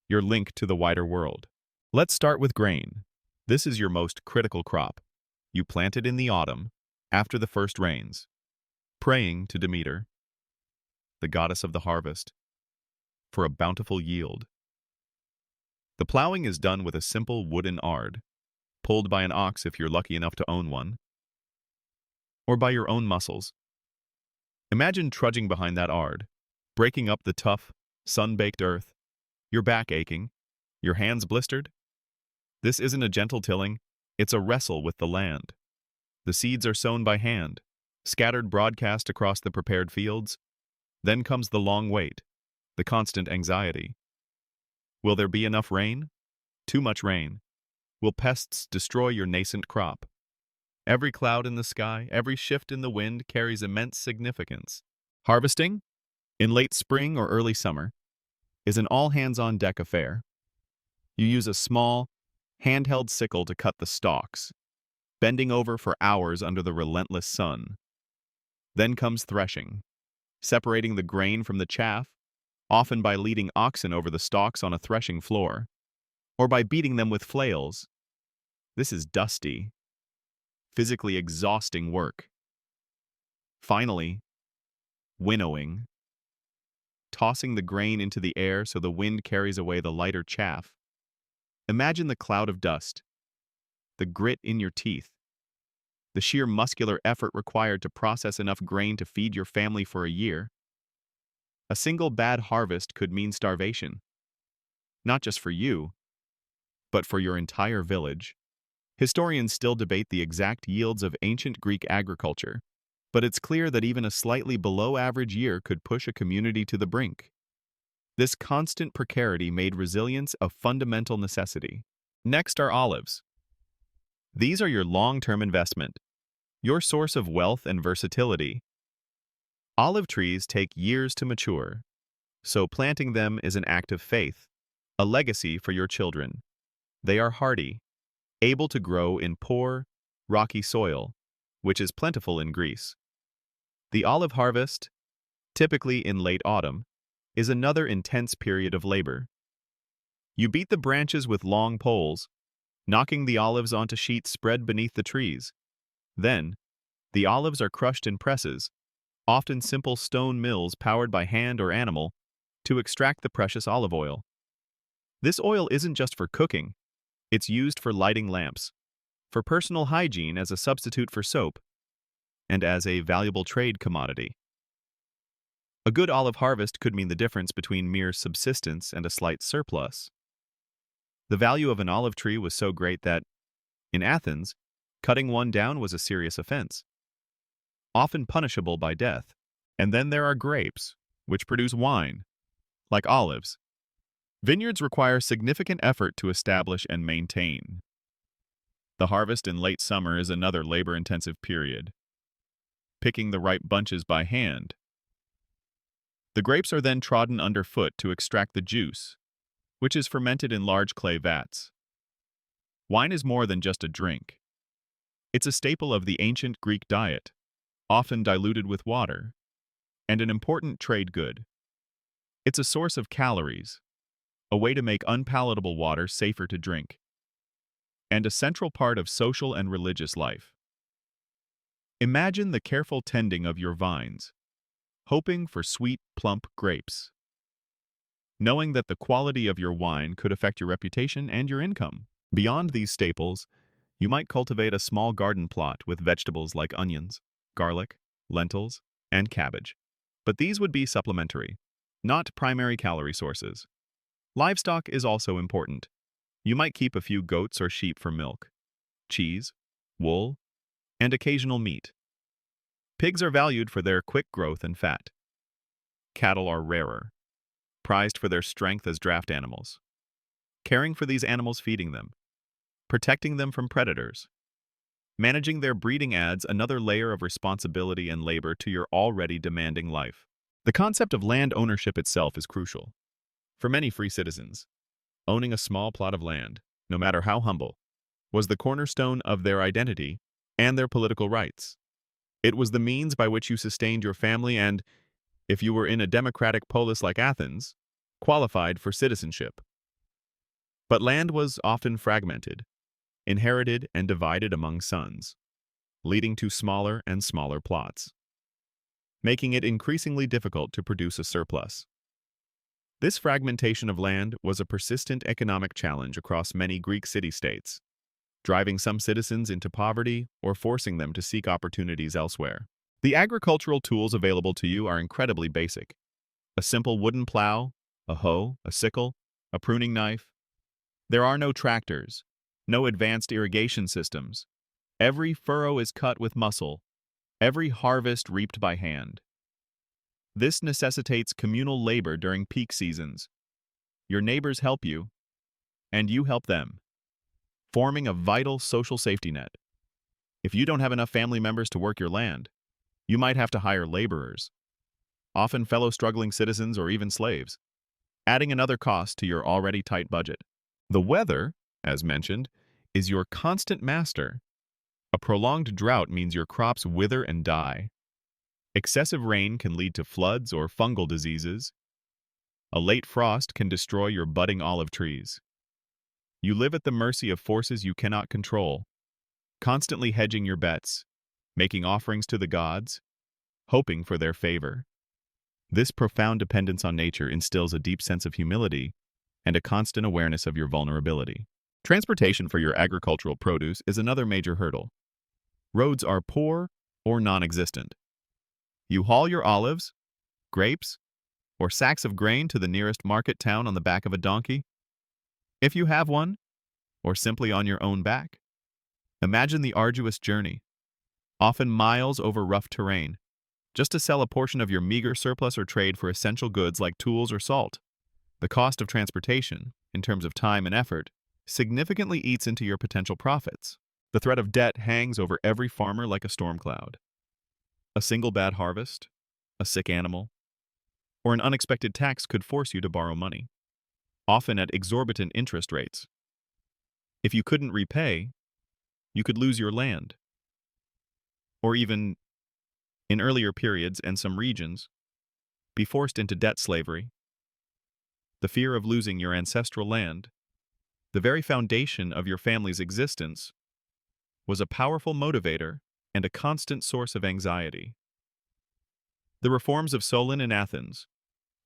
your link to the wider world. Let's start with grain. This is your most critical crop. You plant it in the autumn, after the first rains, praying to Demeter, the goddess of the harvest, for a bountiful yield. The plowing is done with a simple wooden ard, pulled by an ox if you're lucky enough to own one, or by your own muscles. Imagine trudging behind that ard, breaking up the tough, sun-baked earth, your back aching, your hands blistered. This isn't a gentle tilling, it's a wrestle with the land. The seeds are sown by hand, scattered broadcast across the prepared fields. Then comes the long wait, the constant anxiety. Will there be enough rain? Too much rain. Will pests destroy your nascent crop? Every cloud in the sky, every shift in the wind carries immense significance. Harvesting, in late spring or early summer, is an all-hands-on-deck affair. You use a small, handheld sickle to cut the stalks, bending over for hours under the relentless sun. Then comes threshing, separating the grain from the chaff, often by leading oxen over the stalks on a threshing floor, or by beating them with flails. This is dusty, physically exhausting work. Finally, winnowing, tossing the grain into the air so the wind carries away the lighter chaff. Imagine the cloud of dust, the grit in your teeth, the sheer muscular effort required to process enough grain to feed your family for a year. A single bad harvest could mean starvation, not just for you, but for your entire village. Historians still debate the exact yields of ancient Greek agriculture, but it's clear that even a slightly below-average year could push a community to the brink. This constant precarity made resilience a fundamental necessity. Next are olives. These are your long-term investment, your source of wealth and versatility. Olive trees take years to mature, so planting them is an act of faith, a legacy for your children. They are hardy, able to grow in poor, rocky soil, which is plentiful in Greece. The olive harvest, typically in late autumn, is another intense period of labor. You beat the branches with long poles, knocking the olives onto sheets spread beneath the trees. Then, the olives are crushed in presses, often simple stone mills powered by hand or animal, to extract the precious olive oil. This oil isn't just for cooking, it's used for lighting lamps, for personal hygiene as a substitute for soap, and as a valuable trade commodity. A good olive harvest could mean the difference between mere subsistence and a slight surplus. The value of an olive tree was so great that, in Athens, cutting one down was a serious offense, often punishable by death. And then there are grapes, which produce wine. Like olives, vineyards require significant effort to establish and maintain. The harvest in late summer is another labor-intensive period, picking the ripe bunches by hand. The grapes are then trodden underfoot to extract the juice, which is fermented in large clay vats. Wine is more than just a drink. It's a staple of the ancient Greek diet, often diluted with water, and an important trade good. It's a source of calories, a way to make unpalatable water safer to drink, and a central part of social and religious life. Imagine the careful tending of your vines, hoping for sweet, plump grapes, knowing that the quality of your wine could affect your reputation and your income. Beyond these staples, you might cultivate a small garden plot with vegetables like onions, garlic, lentils, and cabbage. But these would be supplementary, not primary calorie sources. Livestock is also important. You might keep a few goats or sheep for milk, cheese, wool, and occasional meat. Pigs are valued for their quick growth and fat. Cattle are rarer, prized for their strength as draft animals. Caring for these animals, feeding them, protecting them from predators, managing their breeding adds another layer of responsibility and labor to your already demanding life. The concept of land ownership itself is crucial. For many free citizens, owning a small plot of land, no matter how humble, was the cornerstone of their identity and their political rights. It was the means by which you sustained your family and, if you were in a democratic polis like Athens, qualified for citizenship. But land was often fragmented, inherited and divided among sons, leading to smaller and smaller plots, making it increasingly difficult to produce a surplus. This fragmentation of land was a persistent economic challenge across many Greek city-states, driving some citizens into poverty or forcing them to seek opportunities elsewhere. The agricultural tools available to you are incredibly basic. A simple wooden plow, a hoe, a sickle, a pruning knife. There are no tractors, no advanced irrigation systems. Every furrow is cut with muscle, every harvest reaped by hand. This necessitates communal labor during peak seasons. Your neighbors help you, and you help them, forming a vital social safety net. If you don't have enough family members to work your land, you might have to hire laborers, often fellow struggling citizens or even slaves, adding another cost to your already tight budget. The weather, as mentioned, is your constant master. A prolonged drought means your crops wither and die. Excessive rain can lead to floods or fungal diseases. A late frost can destroy your budding olive trees. You live at the mercy of forces you cannot control, constantly hedging your bets, making offerings to the gods, hoping for their favor. This profound dependence on nature instills a deep sense of humility and a constant awareness of your vulnerability. Transportation for your agricultural produce is another major hurdle. Roads are poor or non-existent. You haul your olives, grapes, or sacks of grain to the nearest market town on the back of a donkey, if you have one, or simply on your own back. Imagine the arduous journey, often miles over rough terrain, just to sell a portion of your meager surplus or trade for essential goods like tools or salt. The cost of transportation, in terms of time and effort, significantly eats into your potential profits. The threat of debt hangs over every farmer like a storm cloud. A single bad harvest, a sick animal, or an unexpected tax could force you to borrow money, often at exorbitant interest rates. If you couldn't repay, you could lose your land, or even, in earlier periods and some regions, be forced into debt slavery. The fear of losing your ancestral land, the very foundation of your family's existence, was a powerful motivator and a constant source of anxiety. The reforms of Solon and Athens,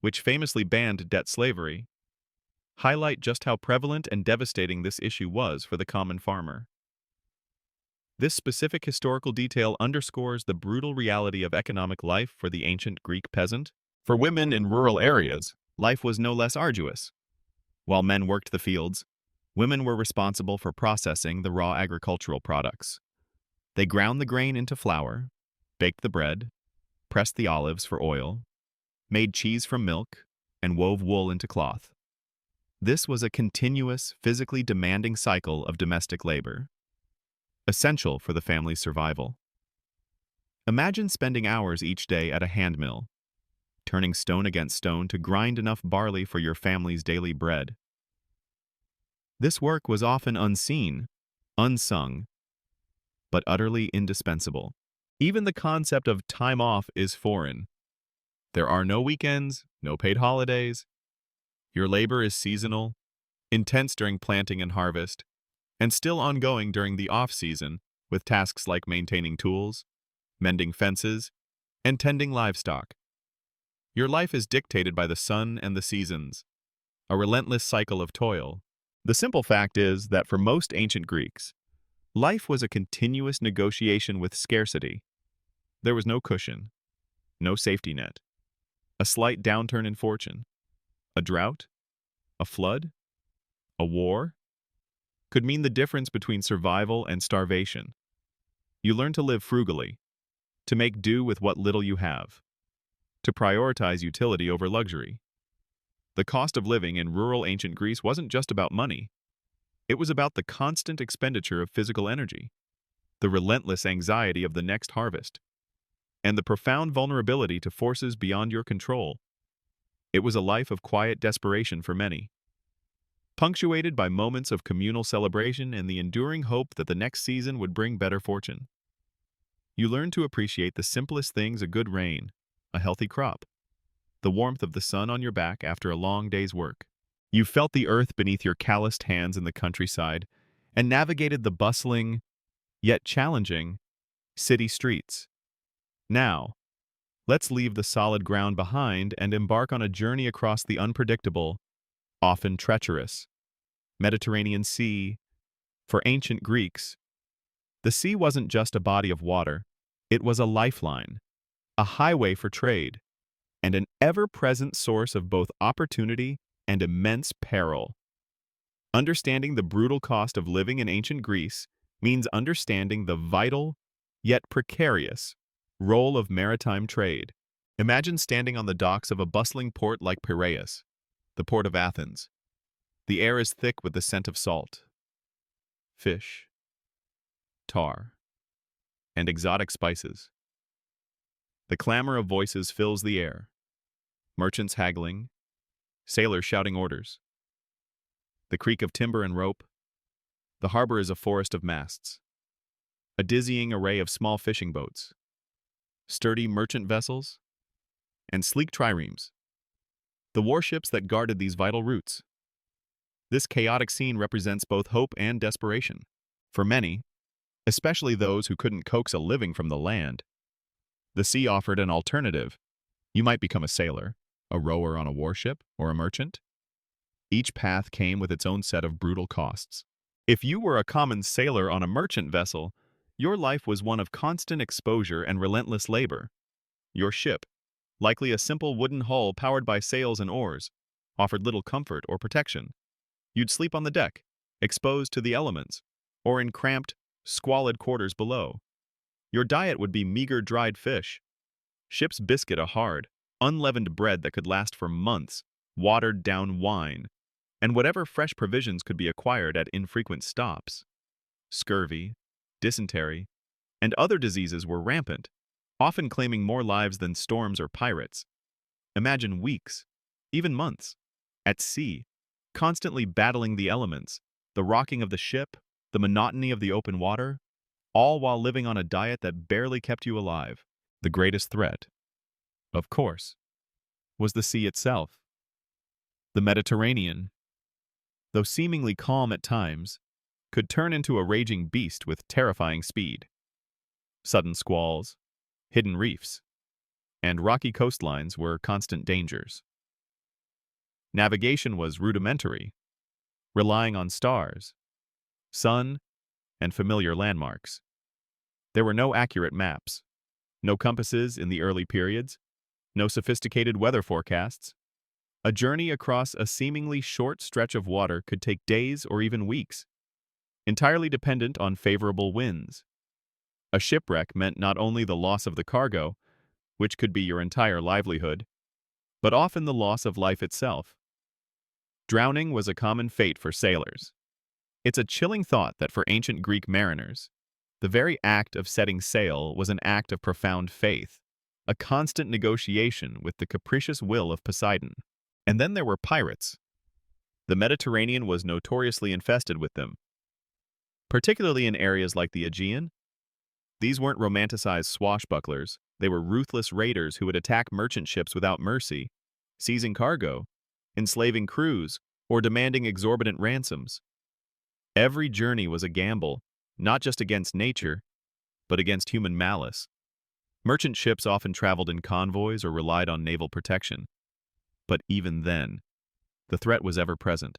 which famously banned debt slavery, highlight just how prevalent and devastating this issue was for the common farmer. This specific historical detail underscores the brutal reality of economic life for the ancient Greek peasant. For women in rural areas, life was no less arduous. While men worked the fields, women were responsible for processing the raw agricultural products. They ground the grain into flour, baked the bread, pressed the olives for oil, made cheese from milk, and wove wool into cloth. This was a continuous, physically demanding cycle of domestic labor, essential for the family's survival. Imagine spending hours each day at a hand mill, turning stone against stone to grind enough barley for your family's daily bread. This work was often unseen, unsung, but utterly indispensable. Even the concept of time off is foreign. There are no weekends, no paid holidays. Your labor is seasonal, intense during planting and harvest, and still ongoing during the off-season with tasks like maintaining tools, mending fences, and tending livestock. Your life is dictated by the sun and the seasons, a relentless cycle of toil. The simple fact is that for most ancient Greeks, life was a continuous negotiation with scarcity. There was no cushion, no safety net. A slight downturn in fortune, a drought, a flood, a war, could mean the difference between survival and starvation. You learn to live frugally, to make do with what little you have, to prioritize utility over luxury. The cost of living in rural ancient Greece wasn't just about money. It was about the constant expenditure of physical energy, the relentless anxiety of the next harvest, and the profound vulnerability to forces beyond your control. It was a life of quiet desperation for many, punctuated by moments of communal celebration and the enduring hope that the next season would bring better fortune. You learn to appreciate the simplest things: a good rain, a healthy crop, the warmth of the sun on your back after a long day's work. You felt the earth beneath your calloused hands in the countryside and navigated the bustling, yet challenging, city streets. Now, let's leave the solid ground behind and embark on a journey across the unpredictable, often treacherous, Mediterranean Sea. For ancient Greeks, the sea wasn't just a body of water, it was a lifeline, a highway for trade, and an ever-present source of both opportunity and immense peril. Understanding the brutal cost of living in ancient Greece means understanding the vital, yet precarious, role of maritime trade. Imagine standing on the docks of a bustling port like Piraeus, the port of Athens. The air is thick with the scent of salt, fish, tar, and exotic spices. The clamor of voices fills the air, merchants haggling, sailors shouting orders. The creak of timber and rope. The harbor is a forest of masts, a dizzying array of small fishing boats, sturdy merchant vessels, and sleek triremes, the warships that guarded these vital routes. This chaotic scene represents both hope and desperation. For many, especially those who couldn't coax a living from the land, the sea offered an alternative. You might become a sailor, a rower on a warship, or a merchant. Each path came with its own set of brutal costs. If you were a common sailor on a merchant vessel, Your life was one of constant exposure and relentless labor. Your ship, likely a simple wooden hull powered by sails and oars, offered little comfort or protection. You'd sleep on the deck, exposed to the elements, or in cramped, squalid quarters below. Your diet would be meager dried fish, ship's biscuit a hard, unleavened bread that could last for months, watered-down wine, and whatever fresh provisions could be acquired at infrequent stops. Scurvy, dysentery, and other diseases were rampant, often claiming more lives than storms or pirates. Imagine weeks, even months, at sea, constantly battling the elements, the rocking of the ship, the monotony of the open water, all while living on a diet that barely kept you alive. The greatest threat, of course, was the sea itself. The Mediterranean, though seemingly calm at times, could turn into a raging beast with terrifying speed. Sudden squalls, hidden reefs, and rocky coastlines were constant dangers. Navigation was rudimentary, relying on stars, sun, and familiar landmarks. There were no accurate maps, no compasses in the early periods, no sophisticated weather forecasts. A journey across a seemingly short stretch of water could take days or even weeks, entirely dependent on favorable winds. A shipwreck meant not only the loss of the cargo, which could be your entire livelihood, but often the loss of life itself. Drowning was a common fate for sailors. It's a chilling thought that for ancient Greek mariners, the very act of setting sail was an act of profound faith, a constant negotiation with the capricious will of Poseidon. And then there were pirates. The Mediterranean was notoriously infested with them, particularly in areas like the Aegean. These weren't romanticized swashbucklers, they were ruthless raiders who would attack merchant ships without mercy, seizing cargo, enslaving crews, or demanding exorbitant ransoms. Every journey was a gamble, not just against nature, but against human malice. Merchant ships often traveled in convoys or relied on naval protection. But even then, the threat was ever present.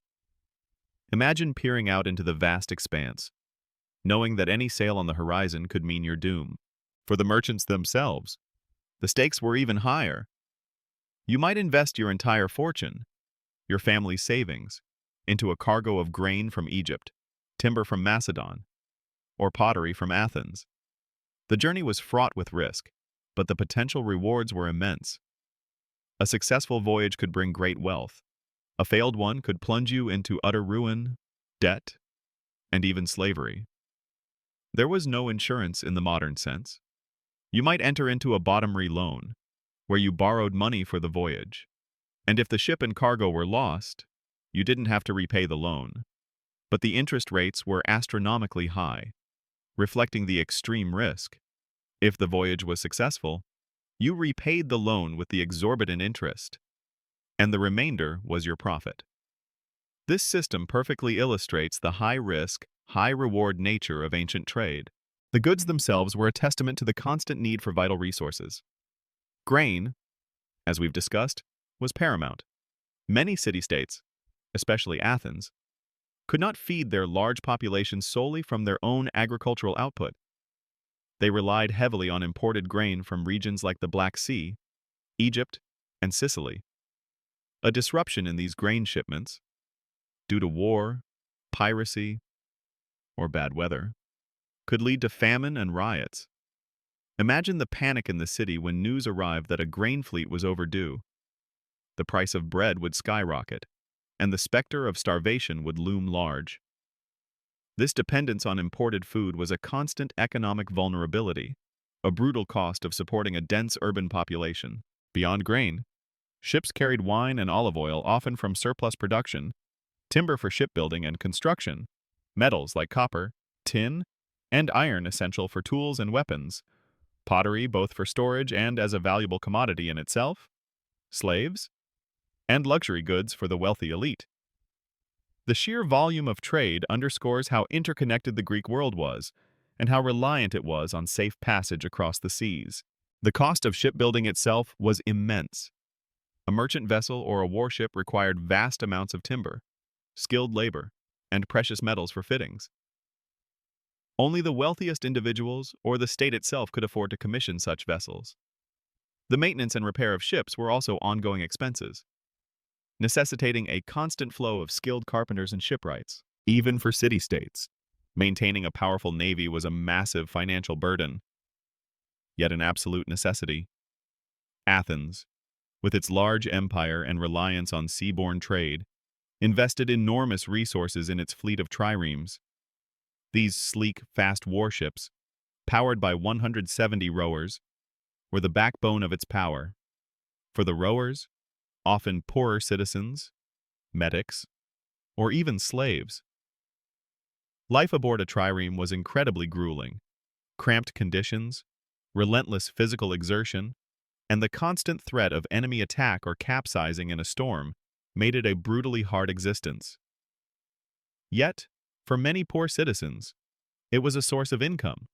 Imagine peering out into the vast expanse, knowing that any sail on the horizon could mean your doom. For the merchants themselves, the stakes were even higher. You might invest your entire fortune, your family's savings, into a cargo of grain from Egypt, timber from Macedon, or pottery from Athens. The journey was fraught with risk, but the potential rewards were immense. A successful voyage could bring great wealth. A failed one could plunge you into utter ruin, debt, and even slavery. There was no insurance in the modern sense. You might enter into a bottomry loan, where you borrowed money for the voyage. And if the ship and cargo were lost, you didn't have to repay the loan. But the interest rates were astronomically high, reflecting the extreme risk. If the voyage was successful, you repaid the loan with the exorbitant interest, and the remainder was your profit. This system perfectly illustrates the high-risk, high-reward nature of ancient trade. The goods themselves were a testament to the constant need for vital resources. Grain, as we've discussed, was paramount. Many city-states, especially Athens, could not feed their large populations solely from their own agricultural output. They relied heavily on imported grain from regions like the Black Sea, Egypt, and Sicily. A disruption in these grain shipments, due to war, piracy, or bad weather, could lead to famine and riots. Imagine the panic in the city when news arrived that a grain fleet was overdue. The price of bread would skyrocket, and the specter of starvation would loom large. This dependence on imported food was a constant economic vulnerability, a brutal cost of supporting a dense urban population. Beyond grain, ships carried wine and olive oil, often from surplus production, timber for shipbuilding and construction, metals like copper, tin, and iron essential for tools and weapons, pottery both for storage and as a valuable commodity in itself, slaves, and luxury goods for the wealthy elite. The sheer volume of trade underscores how interconnected the Greek world was, and how reliant it was on safe passage across the seas. The cost of shipbuilding itself was immense. A merchant vessel or a warship required vast amounts of timber, skilled labor, and precious metals for fittings. Only the wealthiest individuals or the state itself could afford to commission such vessels. The maintenance and repair of ships were also ongoing expenses, necessitating a constant flow of skilled carpenters and shipwrights. Even for city-states, maintaining a powerful navy was a massive financial burden, yet an absolute necessity. Athens, with its large empire and reliance on seaborne trade, invested enormous resources in its fleet of triremes. These sleek, fast warships, powered by 170 rowers, were the backbone of its power. For the rowers, often poorer citizens, medics, or even slaves, life aboard a trireme was incredibly grueling. Cramped conditions, relentless physical exertion, and the constant threat of enemy attack or capsizing in a storm made it a brutally hard existence. Yet, for many poor citizens, it was a source of income,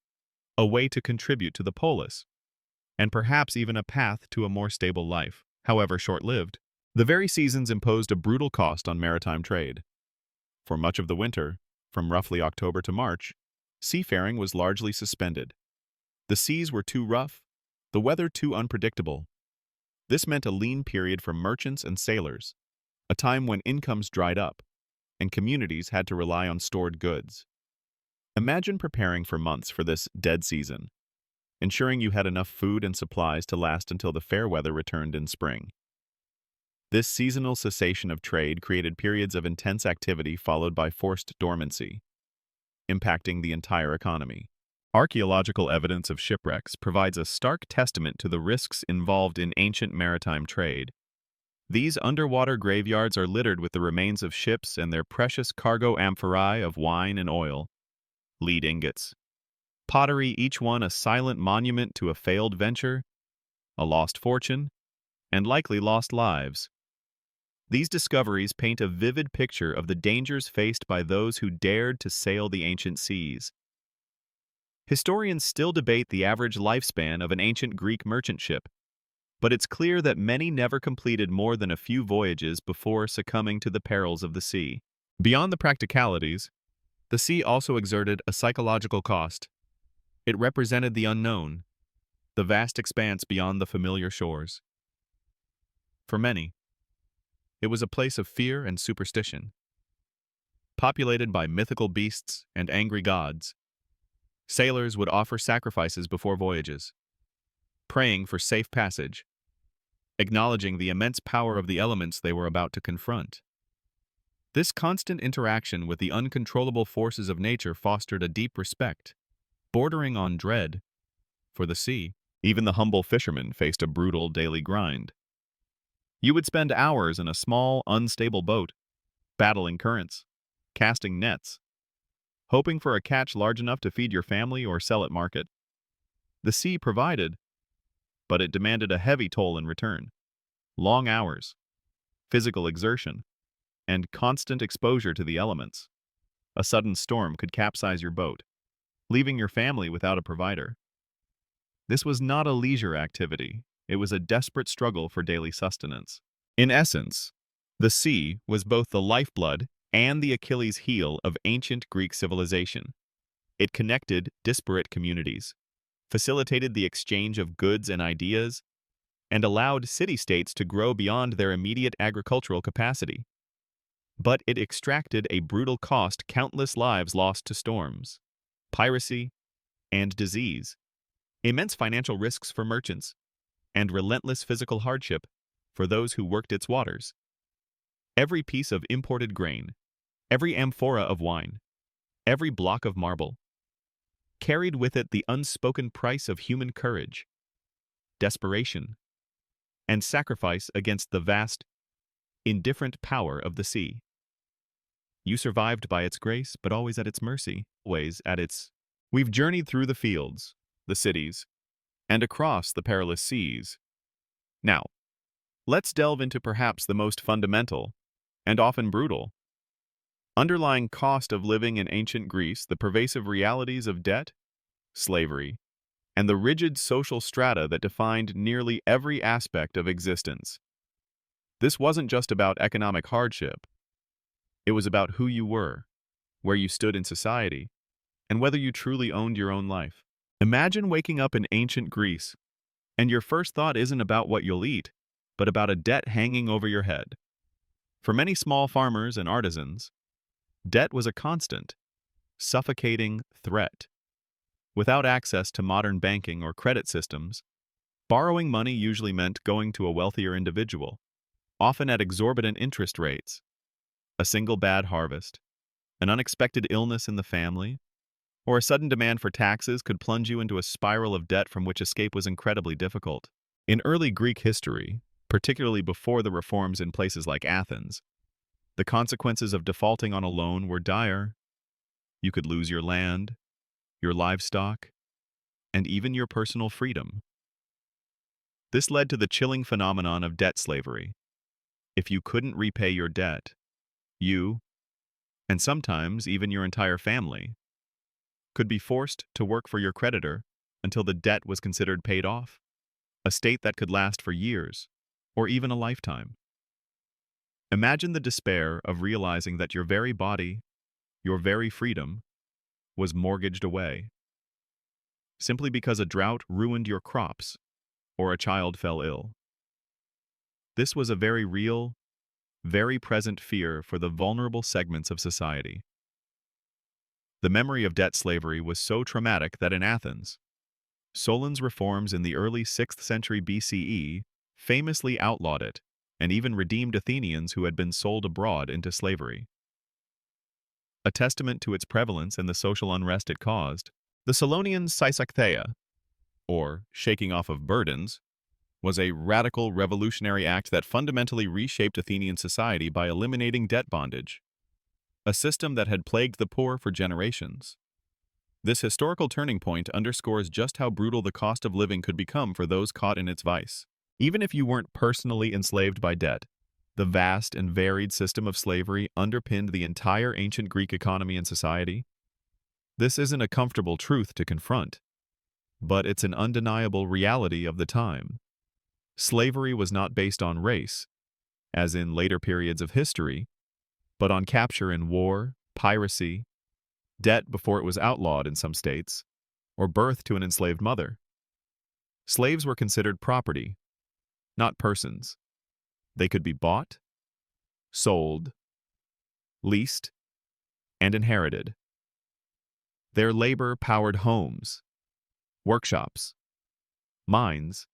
a way to contribute to the polis, and perhaps even a path to a more stable life, however short-lived. The very seasons imposed a brutal cost on maritime trade. For much of the winter, from roughly October to March, seafaring was largely suspended. The seas were too rough, the weather too unpredictable. This meant a lean period for merchants and sailors, a time when incomes dried up, and communities had to rely on stored goods. Imagine preparing for months for this dead season, ensuring you had enough food and supplies to last until the fair weather returned in spring. This seasonal cessation of trade created periods of intense activity followed by forced dormancy, impacting the entire economy. Archaeological evidence of shipwrecks provides a stark testament to the risks involved in ancient maritime trade. These underwater graveyards are littered with the remains of ships and their precious cargo amphorae of wine and oil, lead ingots, pottery, each one a silent monument to a failed venture, a lost fortune, and likely lost lives. These discoveries paint a vivid picture of the dangers faced by those who dared to sail the ancient seas. Historians still debate the average lifespan of an ancient Greek merchant ship, but it's clear that many never completed more than a few voyages before succumbing to the perils of the sea. Beyond the practicalities, the sea also exerted a psychological cost. It represented the unknown, the vast expanse beyond the familiar shores. For many, it was a place of fear and superstition. Populated by mythical beasts and angry gods, sailors would offer sacrifices before voyages, praying for safe passage, acknowledging the immense power of the elements they were about to confront. This constant interaction with the uncontrollable forces of nature fostered a deep respect, bordering on dread, for the sea. Even the humble fisherman faced a brutal daily grind. You would spend hours in a small, unstable boat, battling currents, casting nets, hoping for a catch large enough to feed your family or sell at market. The sea provided, but it demanded a heavy toll in return. Long hours, physical exertion, and constant exposure to the elements. A sudden storm could capsize your boat, leaving your family without a provider. This was not a leisure activity. It was a desperate struggle for daily sustenance. In essence, the sea was both the lifeblood and the Achilles heel of ancient Greek civilization. It connected disparate communities, facilitated the exchange of goods and ideas, and allowed city-states to grow beyond their immediate agricultural capacity. But it extracted a brutal cost: countless lives lost to storms, piracy, and disease, immense financial risks for merchants, and relentless physical hardship for those who worked its waters. Every piece of imported grain, every amphora of wine, every block of marble, carried with it the unspoken price of human courage, desperation, and sacrifice against the vast, indifferent power of the sea. You survived by its grace, but always at its mercy, always at its... We've journeyed through the fields, the cities, and across the perilous seas. Now, let's delve into perhaps the most fundamental, and often brutal, underlying cost of living in ancient Greece: the pervasive realities of debt, slavery, and the rigid social strata that defined nearly every aspect of existence. This wasn't just about economic hardship. It was about who you were, where you stood in society, and whether you truly owned your own life. Imagine waking up in ancient Greece, and your first thought isn't about what you'll eat, but about a debt hanging over your head. For many small farmers and artisans, debt was a constant, suffocating threat. Without access to modern banking or credit systems, borrowing money usually meant going to a wealthier individual, often at exorbitant interest rates. A single bad harvest, an unexpected illness in the family, or a sudden demand for taxes could plunge you into a spiral of debt from which escape was incredibly difficult. In early Greek history, particularly before the reforms in places like Athens, the consequences of defaulting on a loan were dire. You could lose your land, your livestock, and even your personal freedom. This led to the chilling phenomenon of debt slavery. If you couldn't repay your debt, you, and sometimes even your entire family, could be forced to work for your creditor until the debt was considered paid off, a state that could last for years, or even a lifetime. Imagine the despair of realizing that your very body, your very freedom, was mortgaged away, simply because a drought ruined your crops or a child fell ill. This was a very real, very present fear for the vulnerable segments of society. The memory of debt slavery was so traumatic that in Athens, Solon's reforms in the early 6th century BCE famously outlawed it and even redeemed Athenians who had been sold abroad into slavery. A testament to its prevalence and the social unrest it caused, the Solonian Sysaktheia, or shaking off of burdens, was a radical revolutionary act that fundamentally reshaped Athenian society by eliminating debt bondage, a system that had plagued the poor for generations. This historical turning point underscores just how brutal the cost of living could become for those caught in its vice. Even if you weren't personally enslaved by debt, the vast and varied system of slavery underpinned the entire ancient Greek economy and society. This isn't a comfortable truth to confront, but it's an undeniable reality of the time. Slavery was not based on race, as in later periods of history, but on capture in war, piracy, debt before it was outlawed in some states, or birth to an enslaved mother. Slaves were considered property, not persons. They could be bought, sold, leased, and inherited. Their labor powered homes, workshops, mines,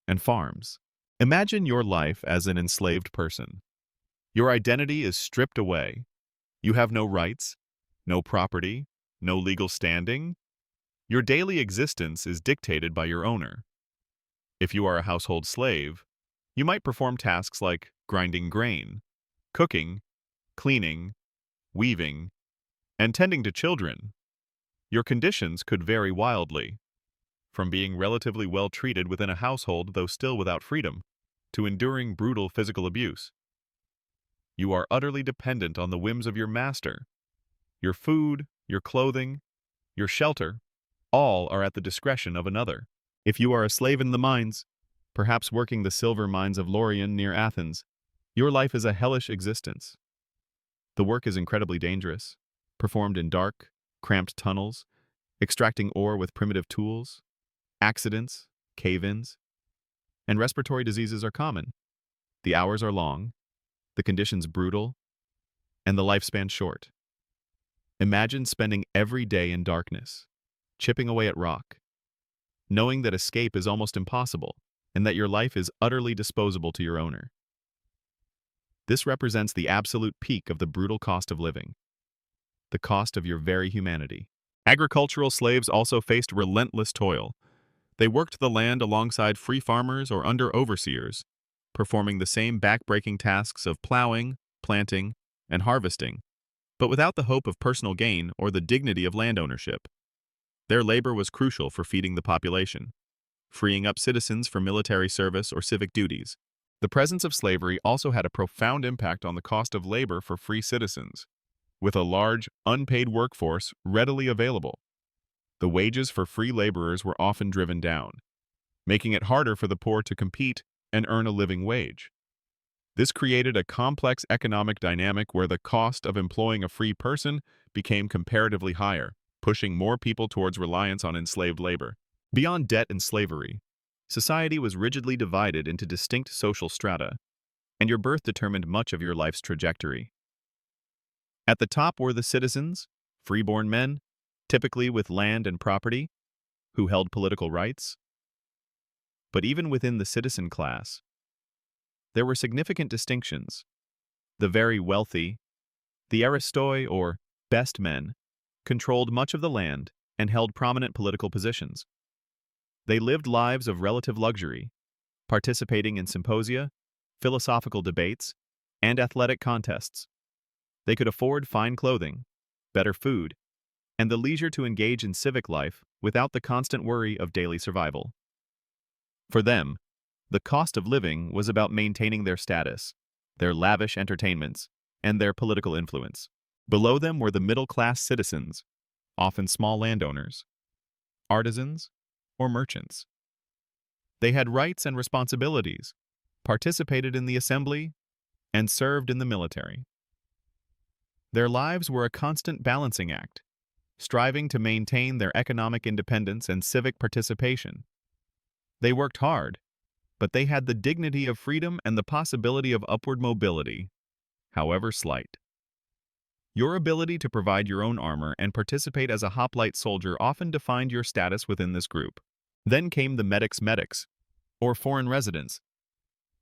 and farms. Imagine your life as an enslaved person. Your identity is stripped away. You have no rights, no property, no legal standing. Your daily existence is dictated by your owner. If you are a household slave, you might perform tasks like grinding grain, cooking, cleaning, weaving, and tending to children. Your conditions could vary wildly, from being relatively well treated within a household though still without freedom, to enduring brutal physical abuse. You are utterly dependent on the whims of your master. Your food, your clothing, your shelter, all are at the discretion of another. If you are a slave in the mines, perhaps working the silver mines of Laurion near Athens, your life is a hellish existence. The work is incredibly dangerous, performed in dark, cramped tunnels, extracting ore with primitive tools. Accidents, cave-ins, and respiratory diseases are common. The hours are long, the conditions brutal, and the lifespan short. Imagine spending every day in darkness, chipping away at rock, knowing that escape is almost impossible and that your life is utterly disposable to your owner. This represents the absolute peak of the brutal cost of living, the cost of your very humanity. Agricultural slaves also faced relentless toil. They worked the land alongside free farmers or under overseers, performing the same backbreaking tasks of plowing, planting, and harvesting, but without the hope of personal gain or the dignity of land ownership. Their labor was crucial for feeding the population, freeing up citizens for military service or civic duties. The presence of slavery also had a profound impact on the cost of labor for free citizens. With a large, unpaid workforce readily available, the wages for free laborers were often driven down, making it harder for the poor to compete and earn a living wage. This created a complex economic dynamic where the cost of employing a free person became comparatively higher. pushing more people towards reliance on enslaved labor. Beyond debt and slavery, society was rigidly divided into distinct social strata, and your birth determined much of your life's trajectory. At the top were the citizens, freeborn men, typically with land and property, who held political rights. But even within the citizen class, there were significant distinctions. The very wealthy, the aristoi or best men, controlled much of the land and held prominent political positions. They lived lives of relative luxury, participating in symposia, philosophical debates, and athletic contests. They could afford fine clothing, better food, and the leisure to engage in civic life without the constant worry of daily survival. For them, the cost of living was about maintaining their status, their lavish entertainments, and their political influence. Below them were the middle-class citizens, often small landowners, artisans, or merchants. They had rights and responsibilities, participated in the assembly, and served in the military. Their lives were a constant balancing act, striving to maintain their economic independence and civic participation. They worked hard, but they had the dignity of freedom and the possibility of upward mobility, however slight. Your ability to provide your own armor and participate as a hoplite soldier often defined your status within this group. Then came the medics, or foreign residents.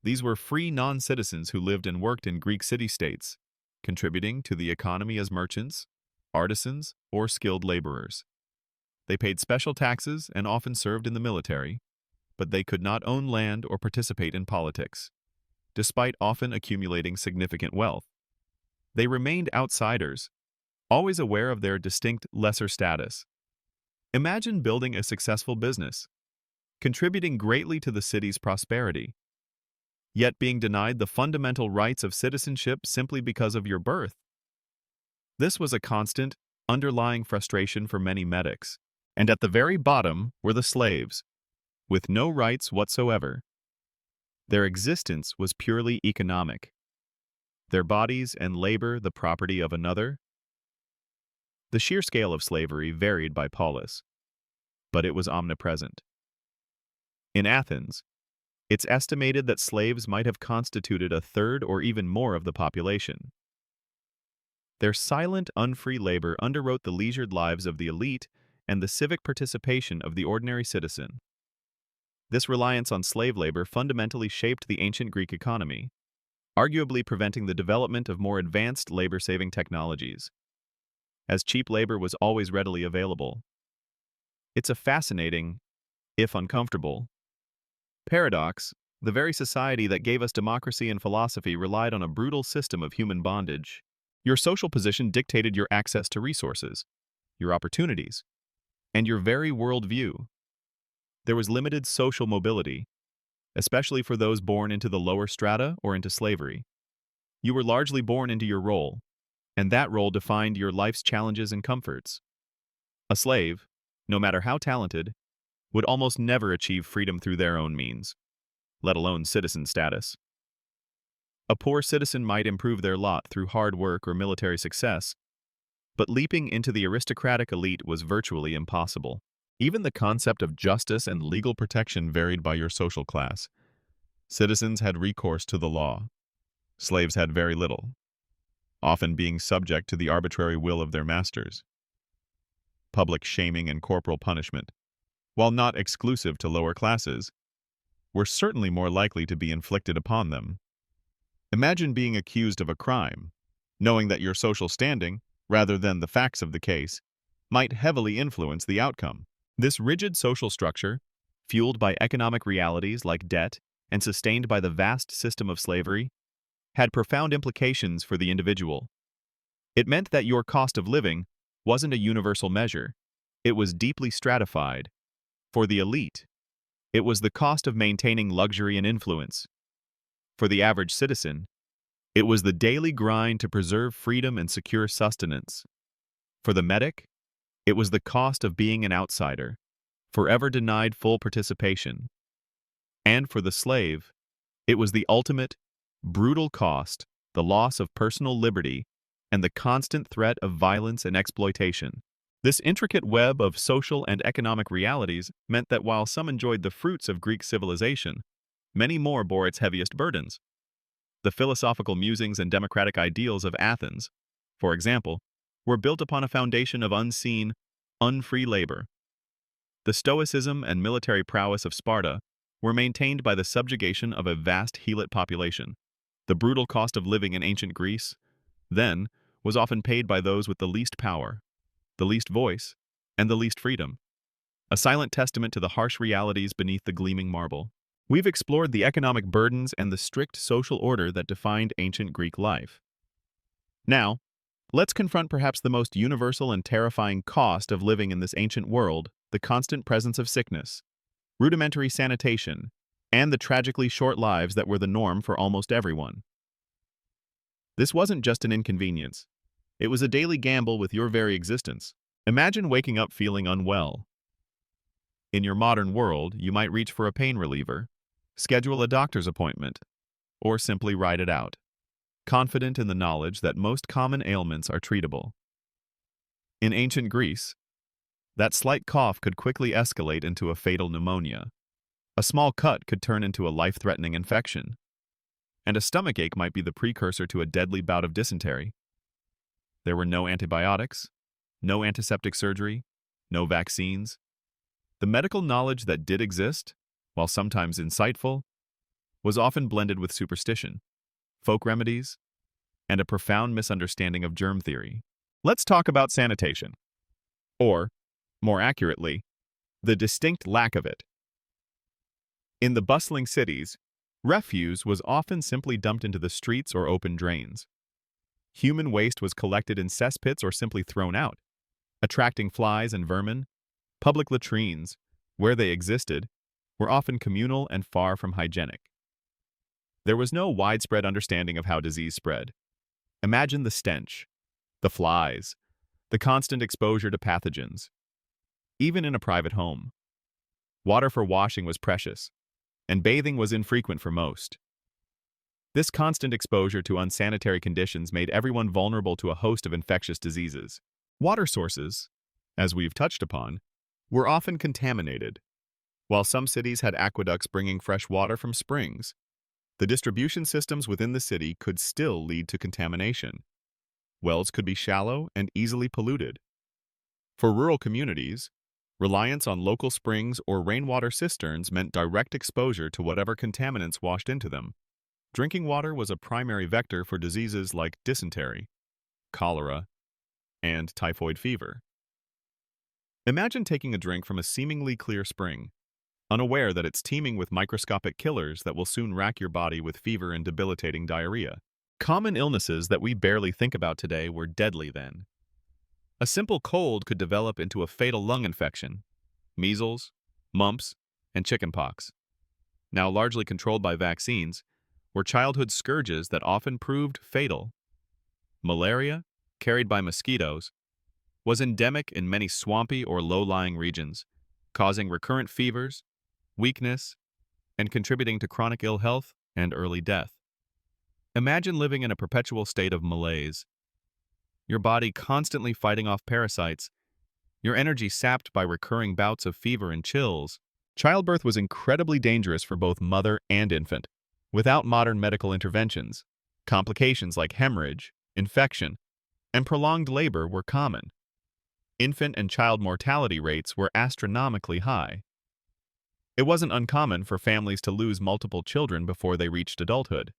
These were free non-citizens who lived and worked in Greek city-states, contributing to the economy as merchants, artisans, or skilled laborers. They paid special taxes and often served in the military, but they could not own land or participate in politics, despite often accumulating significant wealth. They remained outsiders, always aware of their distinct lesser status. Imagine building a successful business, contributing greatly to the city's prosperity, yet being denied the fundamental rights of citizenship simply because of your birth. This was a constant, underlying frustration for many medics. And at the very bottom were the slaves, with no rights whatsoever. Their existence was purely economic, their bodies and labor the property of another. The sheer scale of slavery varied by polis, but it was omnipresent. In Athens, it's estimated that slaves might have constituted a third or even more of the population. Their silent, unfree labor underwrote the leisured lives of the elite and the civic participation of the ordinary citizen. This reliance on slave labor fundamentally shaped the ancient Greek economy, arguably preventing the development of more advanced labor-saving technologies, as cheap labor was always readily available. It's a fascinating, if uncomfortable, paradox. The very society that gave us democracy and philosophy relied on a brutal system of human bondage. Your social position dictated your access to resources, your opportunities, and your very worldview. There was limited social mobility, especially for those born into the lower strata or into slavery. You were largely born into your role, and that role defined your life's challenges and comforts. A slave, no matter how talented, would almost never achieve freedom through their own means, let alone citizen status. A poor citizen might improve their lot through hard work or military success, but leaping into the aristocratic elite was virtually impossible. Even the concept of justice and legal protection varied by your social class. Citizens had recourse to the law. Slaves had very little, often being subject to the arbitrary will of their masters. Public shaming and corporal punishment, while not exclusive to lower classes, were certainly more likely to be inflicted upon them. Imagine being accused of a crime, knowing that your social standing, rather than the facts of the case, might heavily influence the outcome. This rigid social structure, fueled by economic realities like debt and sustained by the vast system of slavery, had profound implications for the individual. It meant that your cost of living wasn't a universal measure. It was deeply stratified. For the elite, it was the cost of maintaining luxury and influence. For the average citizen, it was the daily grind to preserve freedom and secure sustenance. For the medic, it was the cost of being an outsider, forever denied full participation. And for the slave, it was the ultimate, brutal cost, the loss of personal liberty, and the constant threat of violence and exploitation. This intricate web of social and economic realities meant that while some enjoyed the fruits of Greek civilization, many more bore its heaviest burdens. The philosophical musings and democratic ideals of Athens, for example, were built upon a foundation of unseen, unfree labor. The stoicism and military prowess of Sparta were maintained by the subjugation of a vast Helot population. The brutal cost of living in ancient Greece, then, was often paid by those with the least power, the least voice, and the least freedom, a silent testament to the harsh realities beneath the gleaming marble. We've explored the economic burdens and the strict social order that defined ancient Greek life. Now, let's confront perhaps the most universal and terrifying cost of living in this ancient world, the constant presence of sickness, rudimentary sanitation, and the tragically short lives that were the norm for almost everyone. This wasn't just an inconvenience. It was a daily gamble with your very existence. Imagine waking up feeling unwell. In your modern world, you might reach for a pain reliever, schedule a doctor's appointment, or simply ride it out, confident in the knowledge that most common ailments are treatable. In ancient Greece, that slight cough could quickly escalate into a fatal pneumonia. A small cut could turn into a life-threatening infection, and a stomachache might be the precursor to a deadly bout of dysentery. There were no antibiotics, no antiseptic surgery, no vaccines. The medical knowledge that did exist, while sometimes insightful, was often blended with superstition, folk remedies, and a profound misunderstanding of germ theory. Let's talk about sanitation, or, more accurately, the distinct lack of it. In the bustling cities, refuse was often simply dumped into the streets or open drains. Human waste was collected in cesspits or simply thrown out, attracting flies and vermin. Public latrines, where they existed, were often communal and far from hygienic. There was no widespread understanding of how disease spread. Imagine the stench, the flies, the constant exposure to pathogens. Even in a private home, water for washing was precious, and bathing was infrequent for most. This constant exposure to unsanitary conditions made everyone vulnerable to a host of infectious diseases. Water sources, as we've touched upon, were often contaminated. While some cities had aqueducts bringing fresh water from springs, the distribution systems within the city could still lead to contamination. Wells could be shallow and easily polluted. For rural communities, reliance on local springs or rainwater cisterns meant direct exposure to whatever contaminants washed into them. Drinking water was a primary vector for diseases like dysentery, cholera, and typhoid fever. Imagine taking a drink from a seemingly clear spring, unaware that it's teeming with microscopic killers that will soon rack your body with fever and debilitating diarrhea. Common illnesses that we barely think about today were deadly then. A simple cold could develop into a fatal lung infection, measles, mumps, and chickenpox. Now largely controlled by vaccines, were childhood scourges that often proved fatal. Malaria, carried by mosquitoes, was endemic in many swampy or low-lying regions, causing recurrent fevers, weakness, and contributing to chronic ill health and early death. Imagine living in a perpetual state of malaise, your body constantly fighting off parasites, your energy sapped by recurring bouts of fever and chills. Childbirth was incredibly dangerous for both mother and infant. Without modern medical interventions, complications like hemorrhage, infection, and prolonged labor were common. Infant and child mortality rates were astronomically high. It wasn't uncommon for families to lose multiple children before they reached adulthood.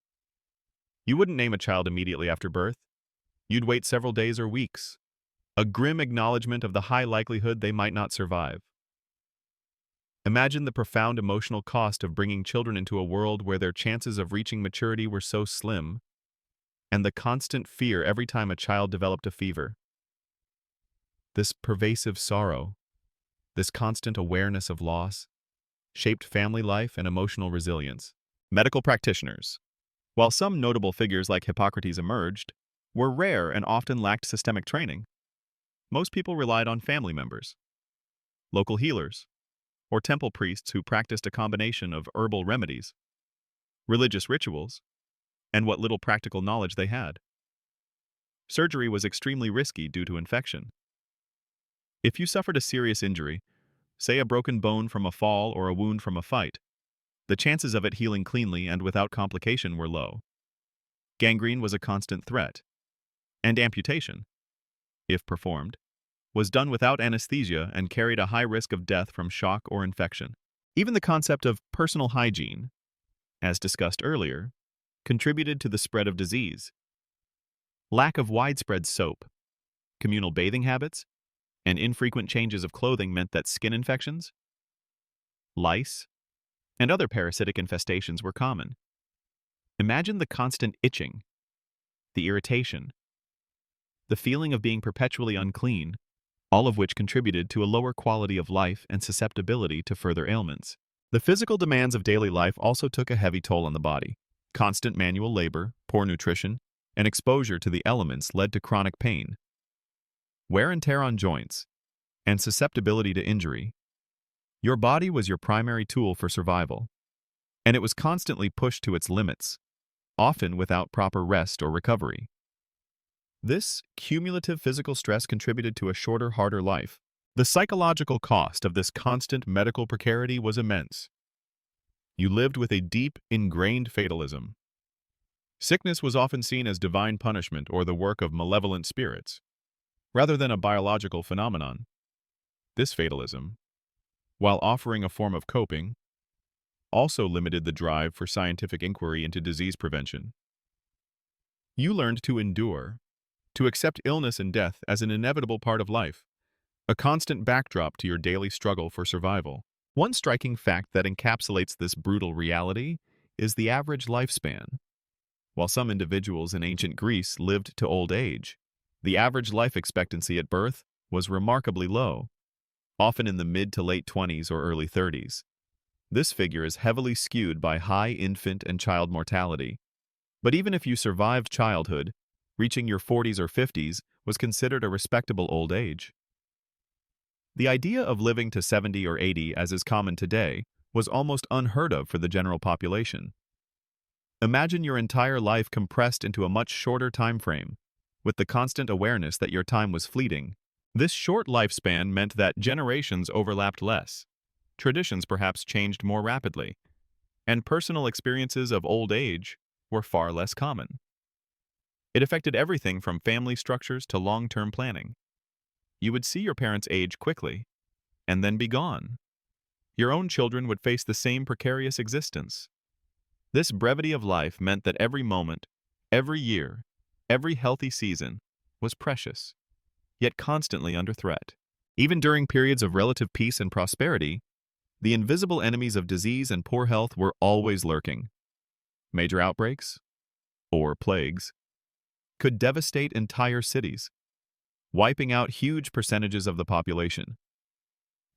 You wouldn't name a child immediately after birth. You'd wait several days or weeks, a grim acknowledgement of the high likelihood they might not survive. Imagine the profound emotional cost of bringing children into a world where their chances of reaching maturity were so slim, and the constant fear every time a child developed a fever. This pervasive sorrow, this constant awareness of loss, shaped family life and emotional resilience. Medical practitioners. While some notable figures like Hippocrates emerged, were rare and often lacked systemic training. Most people relied on family members, local healers, or temple priests who practiced a combination of herbal remedies, religious rituals, and what little practical knowledge they had. Surgery was extremely risky due to infection. If you suffered a serious injury, say a broken bone from a fall or a wound from a fight, the chances of it healing cleanly and without complication were low. Gangrene was a constant threat, and amputation, if performed, was done without anesthesia and carried a high risk of death from shock or infection. Even the concept of personal hygiene, as discussed earlier, contributed to the spread of disease. Lack of widespread soap, communal bathing habits, and infrequent changes of clothing meant that skin infections, lice, and other parasitic infestations were common. Imagine the constant itching, the irritation, the feeling of being perpetually unclean, all of which contributed to a lower quality of life and susceptibility to further ailments. The physical demands of daily life also took a heavy toll on the body. Constant manual labor, poor nutrition, and exposure to the elements led to chronic pain, wear and tear on joints, and susceptibility to injury. Your body was your primary tool for survival, and it was constantly pushed to its limits, often without proper rest or recovery. This cumulative physical stress contributed to a shorter, harder life. The psychological cost of this constant medical precarity was immense. You lived with a deep, ingrained fatalism. Sickness was often seen as divine punishment or the work of malevolent spirits, rather than a biological phenomenon. This fatalism, while offering a form of coping, also limited the drive for scientific inquiry into disease prevention. You learned to endure, to accept illness and death as an inevitable part of life, a constant backdrop to your daily struggle for survival. One striking fact that encapsulates this brutal reality is the average lifespan. While some individuals in ancient Greece lived to old age, the average life expectancy at birth was remarkably low, often in the mid to late 20s or early 30s. This figure is heavily skewed by high infant and child mortality. But even if you survived childhood, reaching your 40s or 50s was considered a respectable old age. The idea of living to 70 or 80, as is common today, was almost unheard of for the general population. Imagine your entire life compressed into a much shorter time frame, with the constant awareness that your time was fleeting. This short lifespan meant that generations overlapped less, traditions perhaps changed more rapidly, and personal experiences of old age were far less common. It affected everything from family structures to long-term planning. You would see your parents age quickly, and then be gone. Your own children would face the same precarious existence. This brevity of life meant that every moment, every year, every healthy season was precious, yet constantly under threat. Even during periods of relative peace and prosperity, the invisible enemies of disease and poor health were always lurking. Major outbreaks, or plagues, could devastate entire cities, wiping out huge percentages of the population.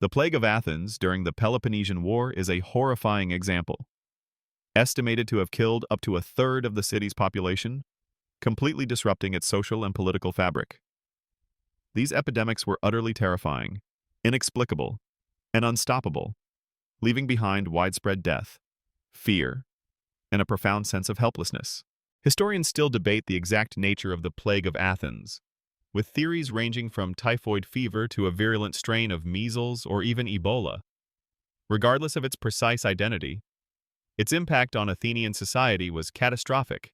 The plague of Athens during the Peloponnesian War is a horrifying example. Estimated to have killed up to a third of the city's population, completely disrupting its social and political fabric. These epidemics were utterly terrifying, inexplicable, and unstoppable, leaving behind widespread death, fear, and a profound sense of helplessness. Historians still debate the exact nature of the plague of Athens, with theories ranging from typhoid fever to a virulent strain of measles or even Ebola. Regardless of its precise identity, its impact on Athenian society was catastrophic,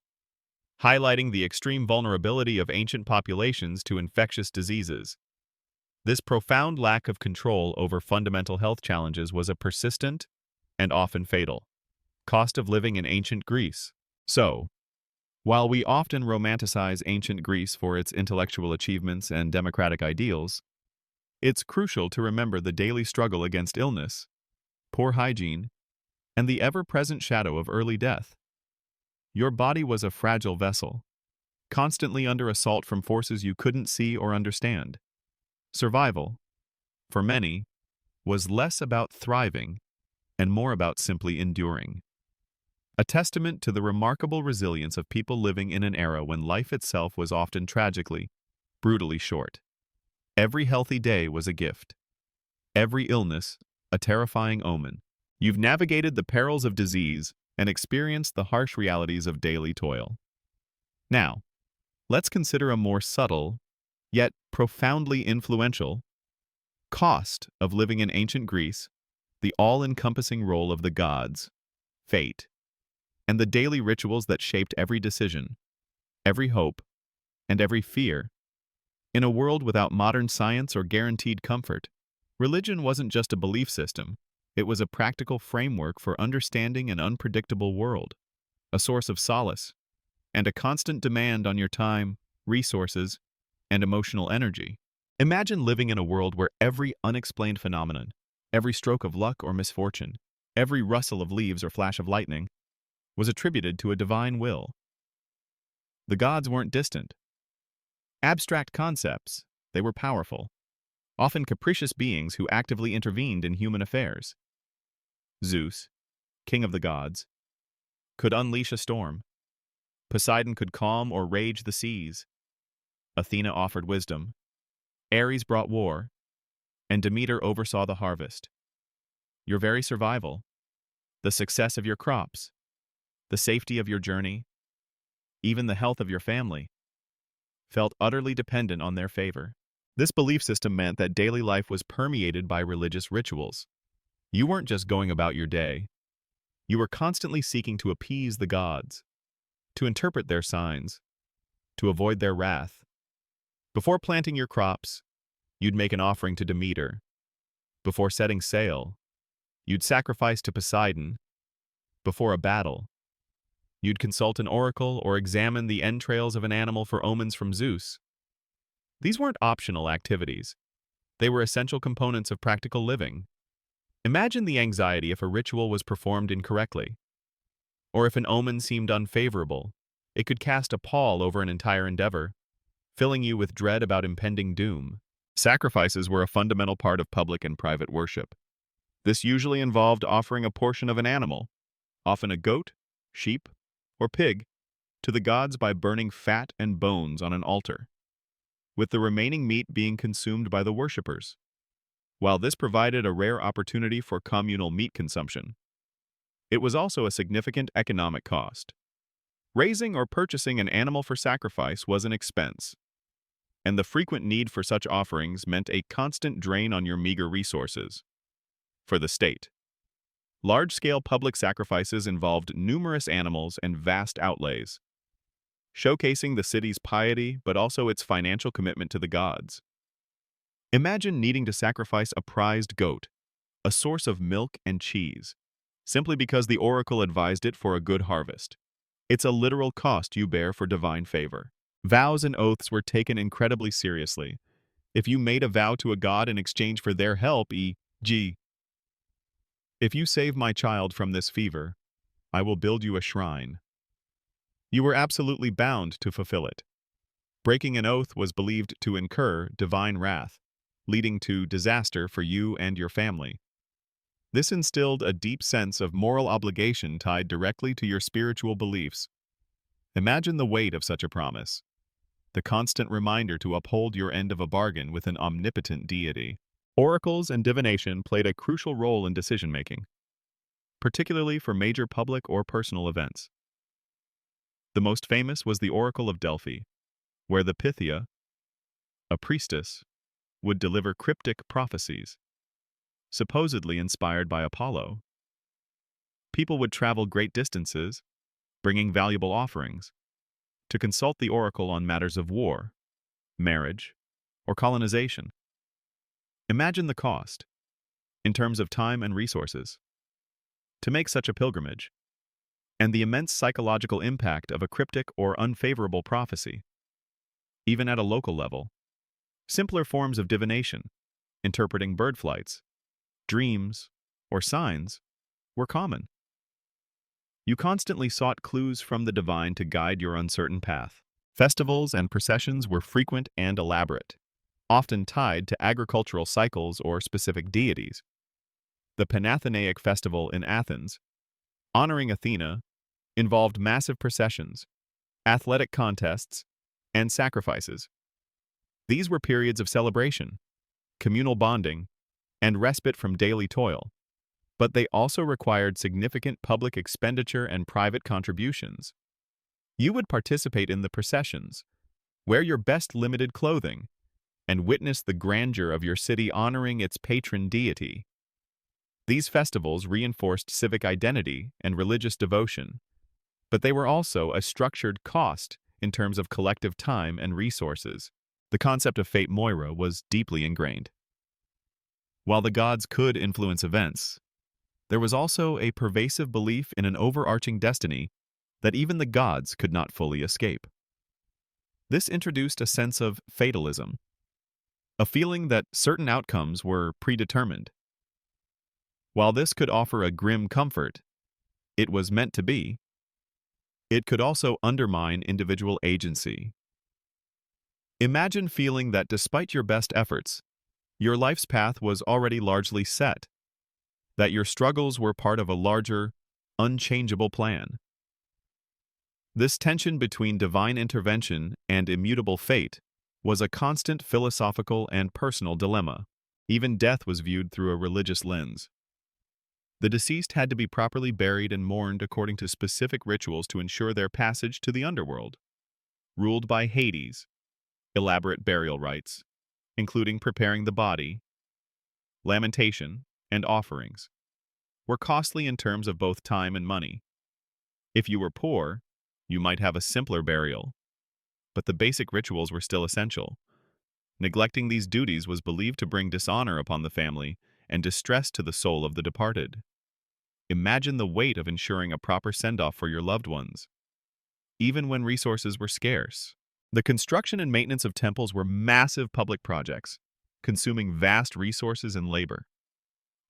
highlighting the extreme vulnerability of ancient populations to infectious diseases. This profound lack of control over fundamental health challenges was a persistent and often fatal cost of living in ancient Greece. So, while we often romanticize ancient Greece for its intellectual achievements and democratic ideals, it's crucial to remember the daily struggle against illness, poor hygiene, and the ever-present shadow of early death. Your body was a fragile vessel, constantly under assault from forces you couldn't see or understand. Survival, for many, was less about thriving and more about simply enduring. A testament to the remarkable resilience of people living in an era when life itself was often tragically, brutally short. Every healthy day was a gift. Every illness, a terrifying omen. You've navigated the perils of disease and experienced the harsh realities of daily toil. Now, let's consider a more subtle, yet profoundly influential, Cost of living in ancient Greece, the all-encompassing role of the gods, fate, and the daily rituals that shaped every decision, every hope, and every fear. In a world without modern science or guaranteed comfort, religion wasn't just a belief system, it was a practical framework for understanding an unpredictable world, a source of solace, and a constant demand on your time, resources, and emotional energy. Imagine living in a world where every unexplained phenomenon, every stroke of luck or misfortune, every rustle of leaves or flash of lightning, was attributed to a divine will. The gods weren't distant. Abstract concepts, they were powerful, often capricious beings who actively intervened in human affairs. Zeus, king of the gods, could unleash a storm. Poseidon could calm or rage the seas. Athena offered wisdom. Ares brought war, and Demeter oversaw the harvest. Your very survival, the success of your crops, the safety of your journey, even the health of your family, felt utterly dependent on their favor. This belief system meant that daily life was permeated by religious rituals. You weren't just going about your day. You were constantly seeking to appease the gods, to interpret their signs, to avoid their wrath. Before planting your crops, you'd make an offering to Demeter. Before setting sail, you'd sacrifice to Poseidon. Before a battle, you'd consult an oracle or examine the entrails of an animal for omens from Zeus. These weren't optional activities. They were essential components of practical living. Imagine the anxiety if a ritual was performed incorrectly, or if an omen seemed unfavorable. It could cast a pall over an entire endeavor, filling you with dread about impending doom. Sacrifices were a fundamental part of public and private worship. This usually involved offering a portion of an animal, often a goat, sheep, or pig, to the gods by burning fat and bones on an altar, with the remaining meat being consumed by the worshippers. While this provided a rare opportunity for communal meat consumption, it was also a significant economic cost. Raising or purchasing an animal for sacrifice was an expense, and the frequent need for such offerings meant a constant drain on your meager resources. For the state, large-scale public sacrifices involved numerous animals and vast outlays, showcasing the city's piety but also its financial commitment to the gods. Imagine needing to sacrifice a prized goat, a source of milk and cheese, simply because the oracle advised it for a good harvest. It's a literal cost you bear for divine favor. Vows and oaths were taken incredibly seriously. If you made a vow to a god in exchange for their help, e.g., "If you save my child from this fever, I will build you a shrine," you were absolutely bound to fulfill it. Breaking an oath was believed to incur divine wrath, leading to disaster for you and your family. This instilled a deep sense of moral obligation tied directly to your spiritual beliefs. Imagine the weight of such a promise, the constant reminder to uphold your end of a bargain with an omnipotent deity. Oracles and divination played a crucial role in decision-making, particularly for major public or personal events. The most famous was the Oracle of Delphi, where the Pythia, a priestess, would deliver cryptic prophecies, supposedly inspired by Apollo. People would travel great distances, bringing valuable offerings, to consult the oracle on matters of war, marriage, or colonization. Imagine the cost, in terms of time and resources, to make such a pilgrimage, and the immense psychological impact of a cryptic or unfavorable prophecy. Even at a local level, simpler forms of divination, interpreting bird flights, dreams, or signs, were common. You constantly sought clues from the divine to guide your uncertain path. Festivals and processions were frequent and elaborate, often tied to agricultural cycles or specific deities. The Panathenaic festival in Athens, honoring Athena, involved massive processions, athletic contests, and sacrifices. These were periods of celebration, communal bonding, and respite from daily toil, but they also required significant public expenditure and private contributions. You would participate in the processions, wear your best limited clothing, and witness the grandeur of your city honoring its patron deity. These festivals reinforced civic identity and religious devotion, but they were also a structured cost in terms of collective time and resources. The concept of fate Moira was deeply ingrained. While the gods could influence events, there was also a pervasive belief in an overarching destiny that even the gods could not fully escape. This introduced a sense of fatalism, a feeling that certain outcomes were predetermined. While this could offer a grim comfort, it was meant to be, it could also undermine individual agency. Imagine feeling that despite your best efforts, your life's path was already largely set, that your struggles were part of a larger, unchangeable plan. This tension between divine intervention and immutable fate was a constant philosophical and personal dilemma. Even death was viewed through a religious lens. The deceased had to be properly buried and mourned according to specific rituals to ensure their passage to the underworld. Ruled by Hades, elaborate burial rites, including preparing the body, lamentation, and offerings, were costly in terms of both time and money. If you were poor, you might have a simpler burial, but the basic rituals were still essential. Neglecting these duties was believed to bring dishonor upon the family and distress to the soul of the departed. Imagine the weight of ensuring a proper send-off for your loved ones, even when resources were scarce. The construction and maintenance of temples were massive public projects, consuming vast resources and labor.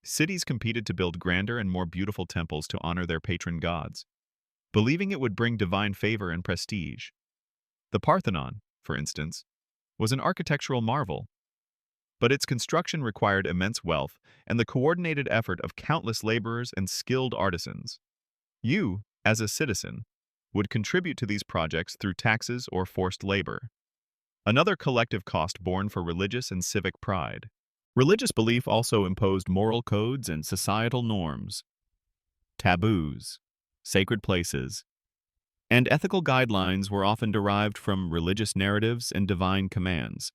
Cities competed to build grander and more beautiful temples to honor their patron gods, believing it would bring divine favor and prestige. The Parthenon, for instance, was an architectural marvel, but its construction required immense wealth and the coordinated effort of countless laborers and skilled artisans. You, as a citizen, would contribute to these projects through taxes or forced labor. Another collective cost borne for religious and civic pride. Religious belief also imposed moral codes and societal norms, taboos, sacred places, and ethical guidelines were often derived from religious narratives and divine commands.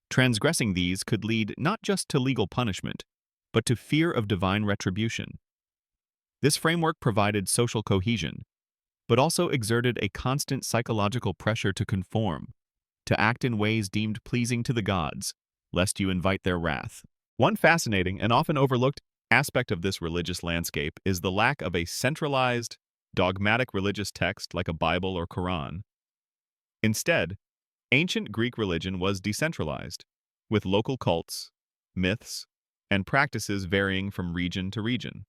Transgressing these could lead not just to legal punishment, but to fear of divine retribution. This framework provided social cohesion, but also exerted a constant psychological pressure to conform, to act in ways deemed pleasing to the gods, lest you invite their wrath. One fascinating and often overlooked aspect of this religious landscape is the lack of a centralized, dogmatic religious text like a Bible or Quran. Instead, ancient Greek religion was decentralized, with local cults, myths, and practices varying from region to region.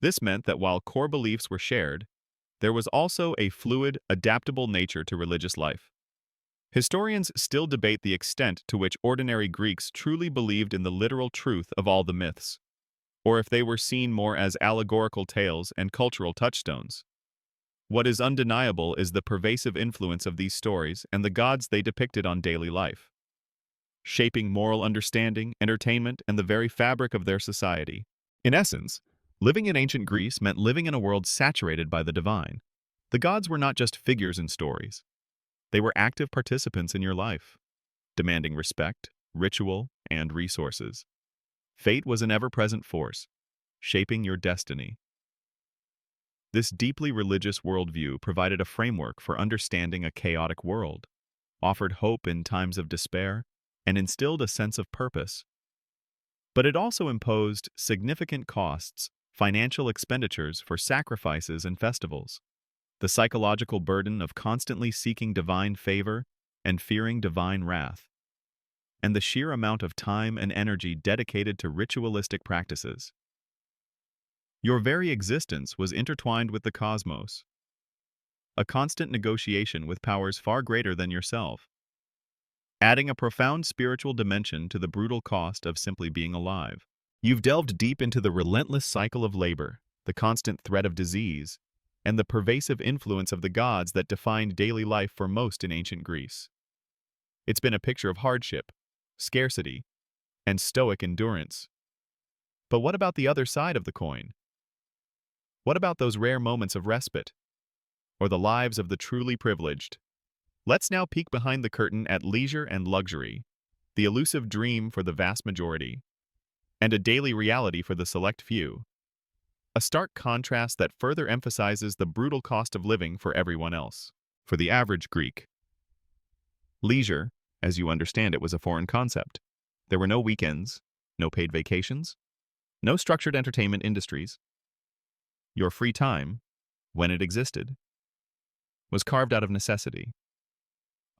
This meant that while core beliefs were shared, there was also a fluid, adaptable nature to religious life. Historians still debate the extent to which ordinary Greeks truly believed in the literal truth of all the myths, or if they were seen more as allegorical tales and cultural touchstones. What is undeniable is the pervasive influence of these stories and the gods they depicted on daily life, shaping moral understanding, entertainment, and the very fabric of their society. In essence, living in ancient Greece meant living in a world saturated by the divine. The gods were not just figures in stories. They were active participants in your life, demanding respect, ritual, and resources. Fate was an ever-present force, shaping your destiny. This deeply religious worldview provided a framework for understanding a chaotic world, offered hope in times of despair, and instilled a sense of purpose. But it also imposed significant costs, financial expenditures for sacrifices and festivals. The psychological burden of constantly seeking divine favor and fearing divine wrath, and the sheer amount of time and energy dedicated to ritualistic practices. Your very existence was intertwined with the cosmos, a constant negotiation with powers far greater than yourself, adding a profound spiritual dimension to the brutal cost of simply being alive. You've delved deep into the relentless cycle of labor, the constant threat of disease, and the pervasive influence of the gods that defined daily life for most in ancient Greece. It's been a picture of hardship, scarcity, and stoic endurance. But what about the other side of the coin? What about those rare moments of respite, or the lives of the truly privileged? Let's now peek behind the curtain at leisure and luxury, the elusive dream for the vast majority, and a daily reality for the select few. A stark contrast that further emphasizes the brutal cost of living for everyone else. For the average Greek, leisure, as you understand it, was a foreign concept. There were no weekends, no paid vacations, no structured entertainment industries. Your free time, when it existed, was carved out of necessity,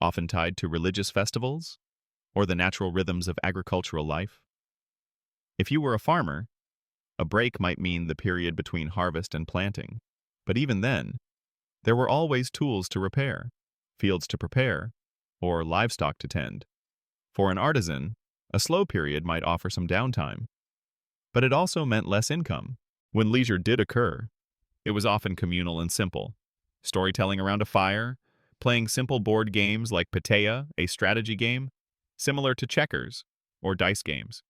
often tied to religious festivals or the natural rhythms of agricultural life. If you were a farmer, a break might mean the period between harvest and planting. But even then, there were always tools to repair, fields to prepare, or livestock to tend. For an artisan, a slow period might offer some downtime, but it also meant less income. When leisure did occur, it was often communal and simple. Storytelling around a fire, playing simple board games like Patea, a strategy game, similar to checkers or dice games.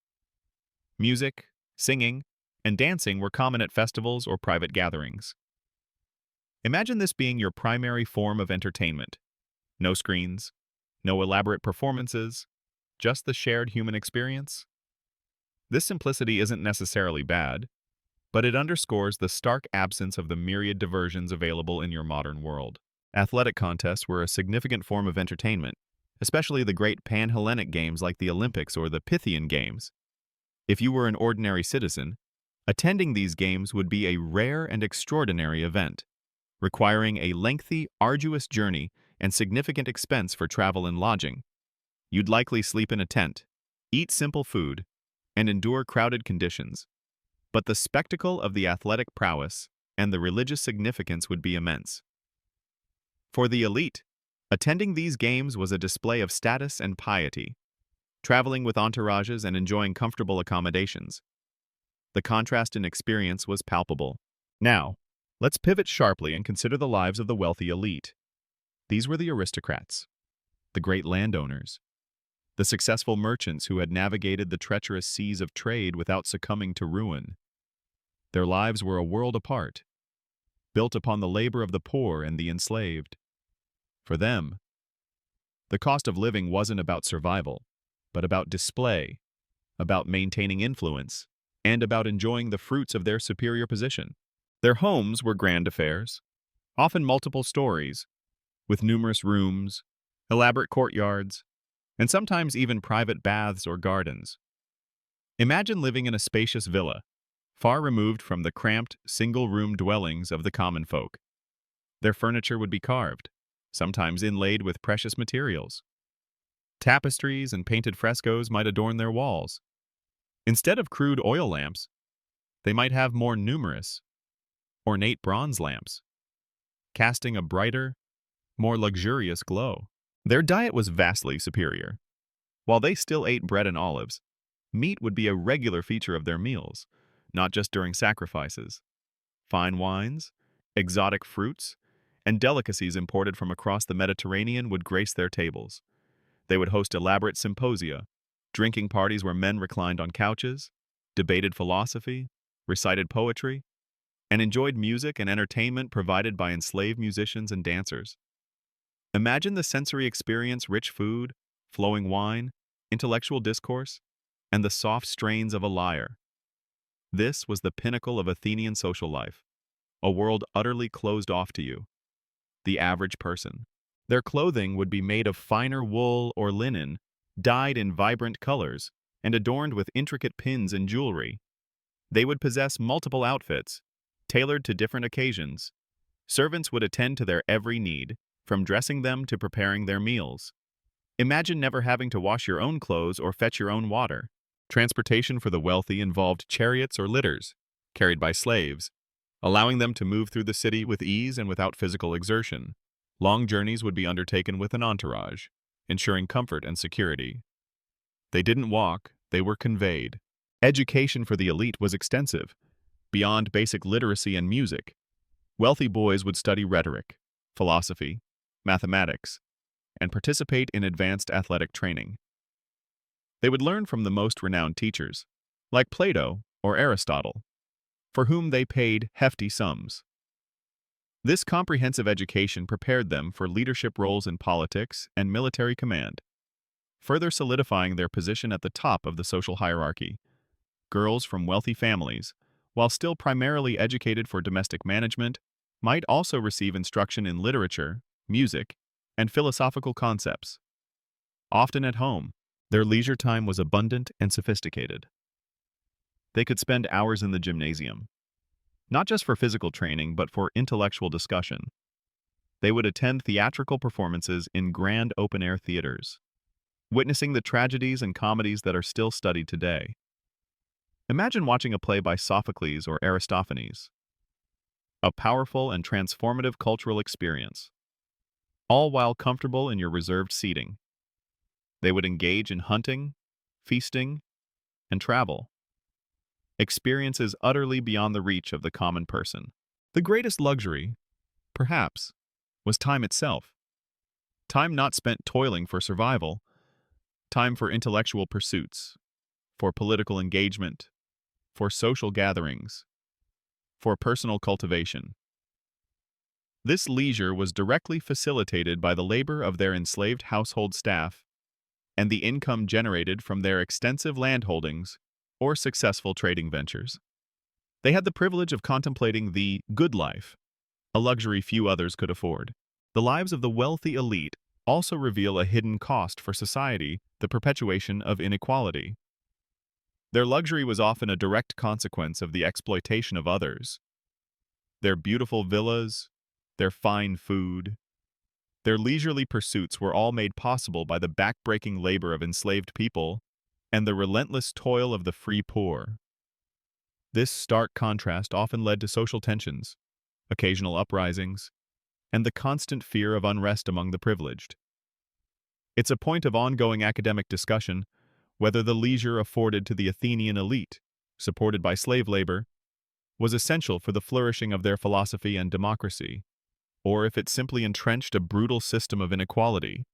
Music, singing, and dancing were common at festivals or private gatherings. Imagine this being your primary form of entertainment. No screens, no elaborate performances, just the shared human experience. This simplicity isn't necessarily bad, but it underscores the stark absence of the myriad diversions available in your modern world. Athletic contests were a significant form of entertainment, especially the great pan-Hellenic games like the Olympics or the Pythian Games. If you were an ordinary citizen, attending these games would be a rare and extraordinary event, requiring a lengthy, arduous journey and significant expense for travel and lodging. You'd likely sleep in a tent, eat simple food, and endure crowded conditions. But the spectacle of the athletic prowess and the religious significance would be immense. For the elite, attending these games was a display of status and piety, traveling with entourages and enjoying comfortable accommodations. The contrast in experience was palpable. Now, let's pivot sharply and consider the lives of the wealthy elite. These were the aristocrats, the great landowners, the successful merchants who had navigated the treacherous seas of trade without succumbing to ruin. Their lives were a world apart, built upon the labor of the poor and the enslaved. For them, the cost of living wasn't about survival, but about display, about maintaining influence, and about enjoying the fruits of their superior position. Their homes were grand affairs, often multiple stories, with numerous rooms, elaborate courtyards, and sometimes even private baths or gardens. Imagine living in a spacious villa, far removed from the cramped, single-room dwellings of the common folk. Their furniture would be carved, sometimes inlaid with precious materials. Tapestries and painted frescoes might adorn their walls. Instead of crude oil lamps, they might have more numerous, ornate bronze lamps, casting a brighter, more luxurious glow. Their diet was vastly superior. While they still ate bread and olives, meat would be a regular feature of their meals, not just during sacrifices. Fine wines, exotic fruits, and delicacies imported from across the Mediterranean would grace their tables. They would host elaborate symposia, drinking parties where men reclined on couches, debated philosophy, recited poetry, and enjoyed music and entertainment provided by enslaved musicians and dancers. Imagine the sensory experience: rich food, flowing wine, intellectual discourse, and the soft strains of a lyre. This was the pinnacle of Athenian social life, a world utterly closed off to you, the average person. Their clothing would be made of finer wool or linen, dyed in vibrant colors, and adorned with intricate pins and jewelry. They would possess multiple outfits, tailored to different occasions. Servants would attend to their every need, from dressing them to preparing their meals. Imagine never having to wash your own clothes or fetch your own water. Transportation for the wealthy involved chariots or litters, carried by slaves, allowing them to move through the city with ease and without physical exertion. Long journeys would be undertaken with an entourage, ensuring comfort and security. They didn't walk, they were conveyed. Education for the elite was extensive. Beyond basic literacy and music, wealthy boys would study rhetoric, philosophy, mathematics, and participate in advanced athletic training. They would learn from the most renowned teachers, like Plato or Aristotle, for whom they paid hefty sums. This comprehensive education prepared them for leadership roles in politics and military command. further solidifying their position at the top of the social hierarchy. Girls from wealthy families, while still primarily educated for domestic management, might also receive instruction in literature, music, and philosophical concepts. Often at home, their leisure time was abundant and sophisticated. They could spend hours in the gymnasium, not just for physical training but for intellectual discussion. They would attend theatrical performances in grand open-air theaters, witnessing the tragedies and comedies that are still studied today. Imagine watching a play by Sophocles or Aristophanes, a powerful and transformative cultural experience, all while comfortable in your reserved seating. They would engage in hunting, feasting, and travel, experiences utterly beyond the reach of the common person. The greatest luxury, perhaps, was time itself. Time not spent toiling for survival, time for intellectual pursuits, for political engagement, for social gatherings, for personal cultivation. This leisure was directly facilitated by the labor of their enslaved household staff and the income generated from their extensive landholdings or successful trading ventures. They had the privilege of contemplating the good life, a luxury few others could afford. The lives of the wealthy elite also reveal a hidden cost for society, the perpetuation of inequality. Their luxury was often a direct consequence of the exploitation of others. Their beautiful villas, their fine food, their leisurely pursuits were all made possible by the backbreaking labor of enslaved people and the relentless toil of the free poor. This stark contrast often led to social tensions, occasional uprisings, and the constant fear of unrest among the privileged. It's a point of ongoing academic discussion whether the leisure afforded to the Athenian elite, supported by slave labor, was essential for the flourishing of their philosophy and democracy, or if it simply entrenched a brutal system of inequality.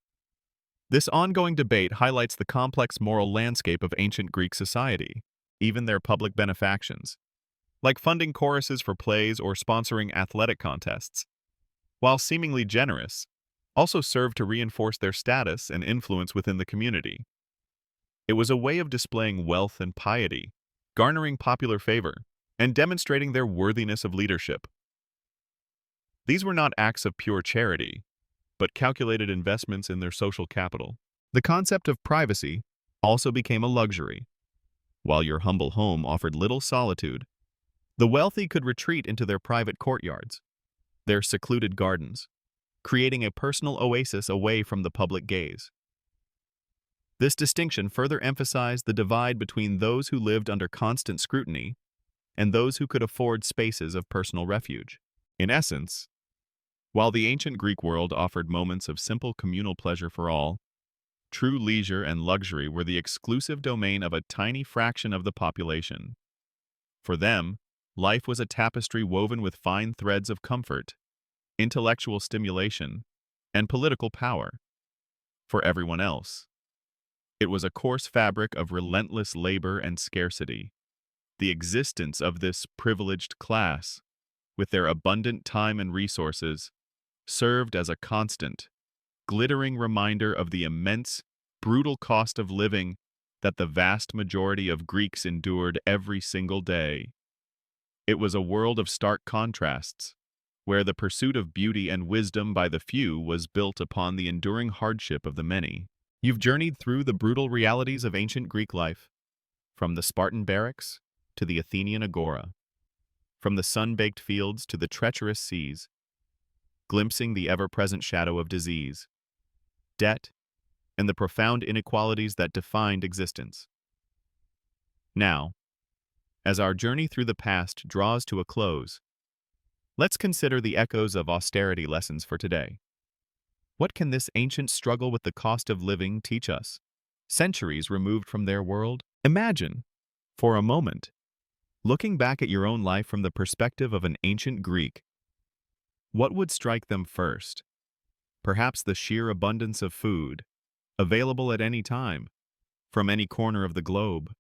This ongoing debate highlights the complex moral landscape of ancient Greek society. Even their public benefactions, like funding choruses for plays or sponsoring athletic contests, while seemingly generous, also served to reinforce their status and influence within the community. It was a way of displaying wealth and piety, garnering popular favor, and demonstrating their worthiness of leadership. These were not acts of pure charity, but calculated investments in their social capital. The concept of privacy also became a luxury. While your humble home offered little solitude, the wealthy could retreat into their private courtyards, their secluded gardens, creating a personal oasis away from the public gaze. This distinction further emphasized the divide between those who lived under constant scrutiny and those who could afford spaces of personal refuge. In essence, while the ancient Greek world offered moments of simple communal pleasure for all, true leisure and luxury were the exclusive domain of a tiny fraction of the population. For them, life was a tapestry woven with fine threads of comfort, intellectual stimulation, and political power. For everyone else, it was a coarse fabric of relentless labor and scarcity. The existence of this privileged class, with their abundant time and resources, served as a constant, glittering reminder of the immense, brutal cost of living that the vast majority of Greeks endured every single day. It was a world of stark contrasts, where the pursuit of beauty and wisdom by the few was built upon the enduring hardship of the many. You've journeyed through the brutal realities of ancient Greek life, from the Spartan barracks to the Athenian agora, from the sun-baked fields to the treacherous seas, glimpsing the ever-present shadow of disease, debt, and the profound inequalities that defined existence. Now, as our journey through the past draws to a close, let's consider the echoes of austerity lessons for today. What can this ancient struggle with the cost of living teach us? Centuries removed from their world? Imagine, for a moment, looking back at your own life from the perspective of an ancient Greek. What would strike them first? Perhaps the sheer abundance of food, available at any time, from any corner of the globe.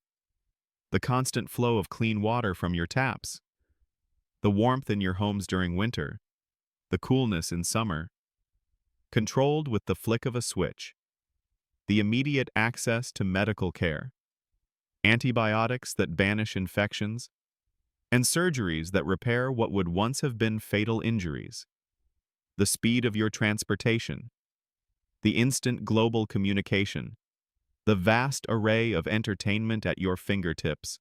The constant flow of clean water from your taps. The warmth in your homes during winter. The coolness in summer. Controlled with the flick of a switch. the immediate access to medical care, antibiotics that banish infections, and surgeries that repair what would once have been fatal injuries, the speed of your transportation, the instant global communication, the vast array of entertainment at your fingertips.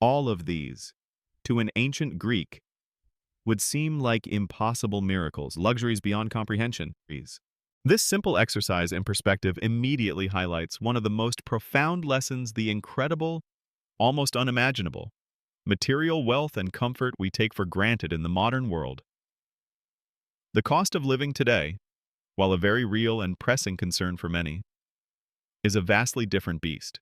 All of these, to an ancient Greek, would seem like impossible miracles, luxuries beyond comprehension. This simple exercise in perspective immediately highlights one of the most profound lessons: the incredible, almost unimaginable, material wealth and comfort we take for granted in the modern world. The cost of living today, while a very real and pressing concern for many, is a vastly different beast.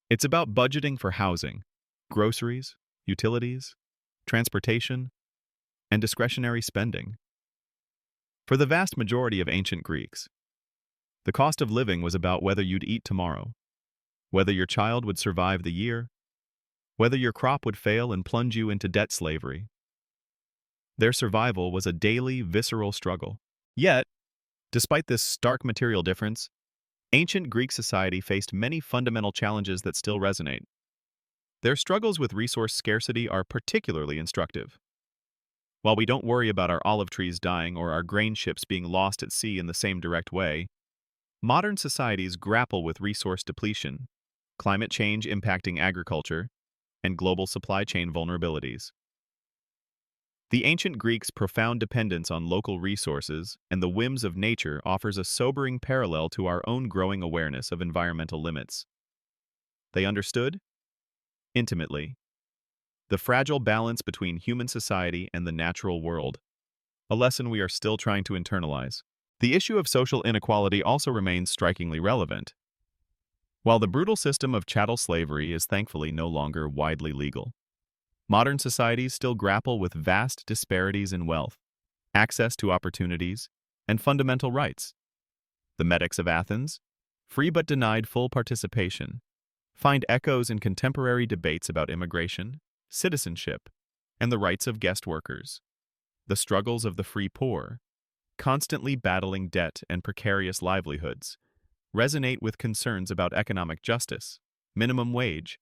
It's about budgeting for housing, groceries, utilities, transportation, and discretionary spending. For the vast majority of ancient Greeks, the cost of living was about whether you'd eat tomorrow, whether your child would survive the year, whether your crop would fail and plunge you into debt slavery. Their survival was a daily, visceral struggle. Yet, despite this stark material difference, ancient Greek society faced many fundamental challenges that still resonate. Their struggles with resource scarcity are particularly instructive. While we don't worry about our olive trees dying or our grain ships being lost at sea in the same direct way, modern societies grapple with resource depletion, climate change impacting agriculture, and global supply chain vulnerabilities. The ancient Greeks' profound dependence on local resources and the whims of nature offers a sobering parallel to our own growing awareness of environmental limits. They understood, intimately, the fragile balance between human society and the natural world, a lesson we are still trying to internalize. The issue of social inequality also remains strikingly relevant. While the brutal system of chattel slavery is thankfully no longer widely legal, modern societies still grapple with vast disparities in wealth, access to opportunities, and fundamental rights. The Metics of Athens, free but denied full participation, find echoes in contemporary debates about immigration, citizenship, and the rights of guest workers. The struggles of the free poor, constantly battling debt and precarious livelihoods, resonate with concerns about economic justice, minimum wage,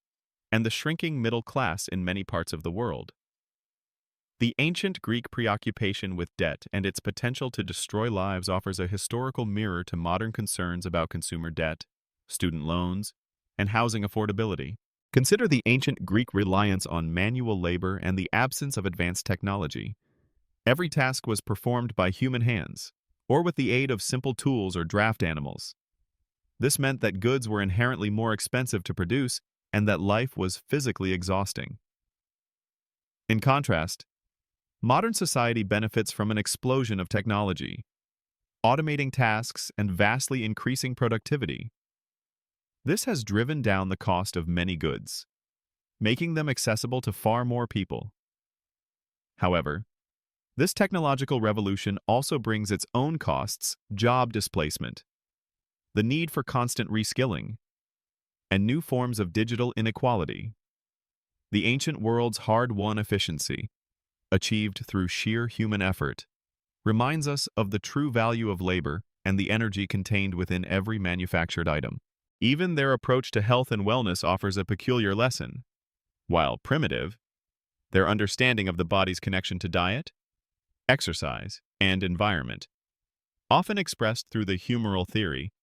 and the shrinking middle class in many parts of the world. The ancient Greek preoccupation with debt and its potential to destroy lives offers a historical mirror to modern concerns about consumer debt, student loans, and housing affordability. Consider the ancient Greek reliance on manual labor and the absence of advanced technology. Every task was performed by human hands, or with the aid of simple tools or draft animals. This meant that goods were inherently more expensive to produce and that life was physically exhausting. In contrast, modern society benefits from an explosion of technology, automating tasks and vastly increasing productivity. This has driven down the cost of many goods, making them accessible to far more people. However, this technological revolution also brings its own costs: job displacement, the need for constant reskilling, and new forms of digital inequality. The ancient world's hard-won efficiency, achieved through sheer human effort, reminds us of the true value of labor and the energy contained within every manufactured item. Even their approach to health and wellness offers a peculiar lesson. While primitive, their understanding of the body's connection to diet, exercise, and environment, often expressed through the humoral theory,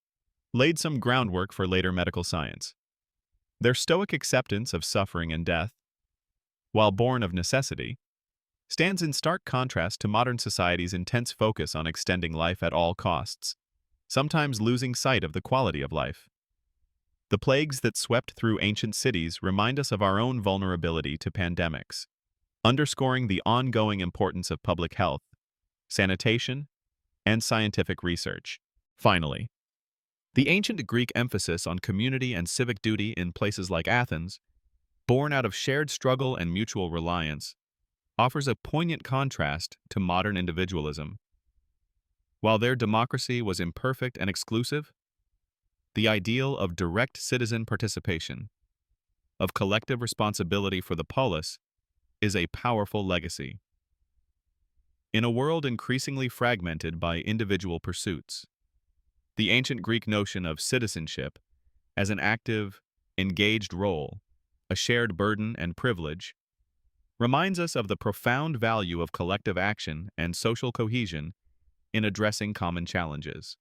laid some groundwork for later medical science. Their stoic acceptance of suffering and death, while born of necessity, stands in stark contrast to modern society's intense focus on extending life at all costs, sometimes losing sight of the quality of life. The plagues that swept through ancient cities remind us of our own vulnerability to pandemics, underscoring the ongoing importance of public health, sanitation, and scientific research. Finally, the ancient Greek emphasis on community and civic duty in places like Athens, born out of shared struggle and mutual reliance, offers a poignant contrast to modern individualism. While their democracy was imperfect and exclusive, the ideal of direct citizen participation, of collective responsibility for the polis, is a powerful legacy. In a world increasingly fragmented by individual pursuits, The ancient Greek notion of citizenship as an active, engaged role, a shared burden and privilege, reminds us of the profound value of collective action and social cohesion in addressing common challenges.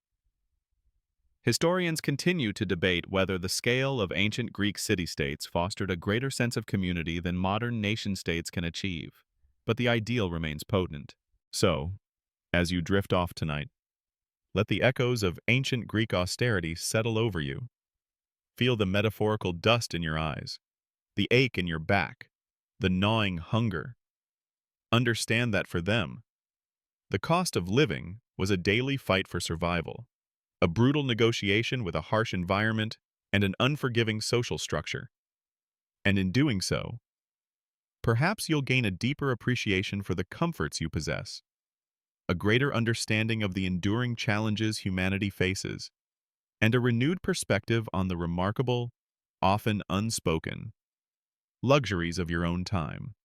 Historians continue to debate whether the scale of ancient Greek city-states fostered a greater sense of community than modern nation-states can achieve, but the ideal remains potent. So, as you drift off tonight, let the echoes of ancient Greek austerity settle over you. Feel the metaphorical dust in your eyes, the ache in your back, the gnawing hunger. Understand that for them, the cost of living was a daily fight for survival, a brutal negotiation with a harsh environment and an unforgiving social structure. And in doing so, perhaps you'll gain a deeper appreciation for the comforts you possess, a greater understanding of the enduring challenges humanity faces, and a renewed perspective on the remarkable, often unspoken, luxuries of your own time.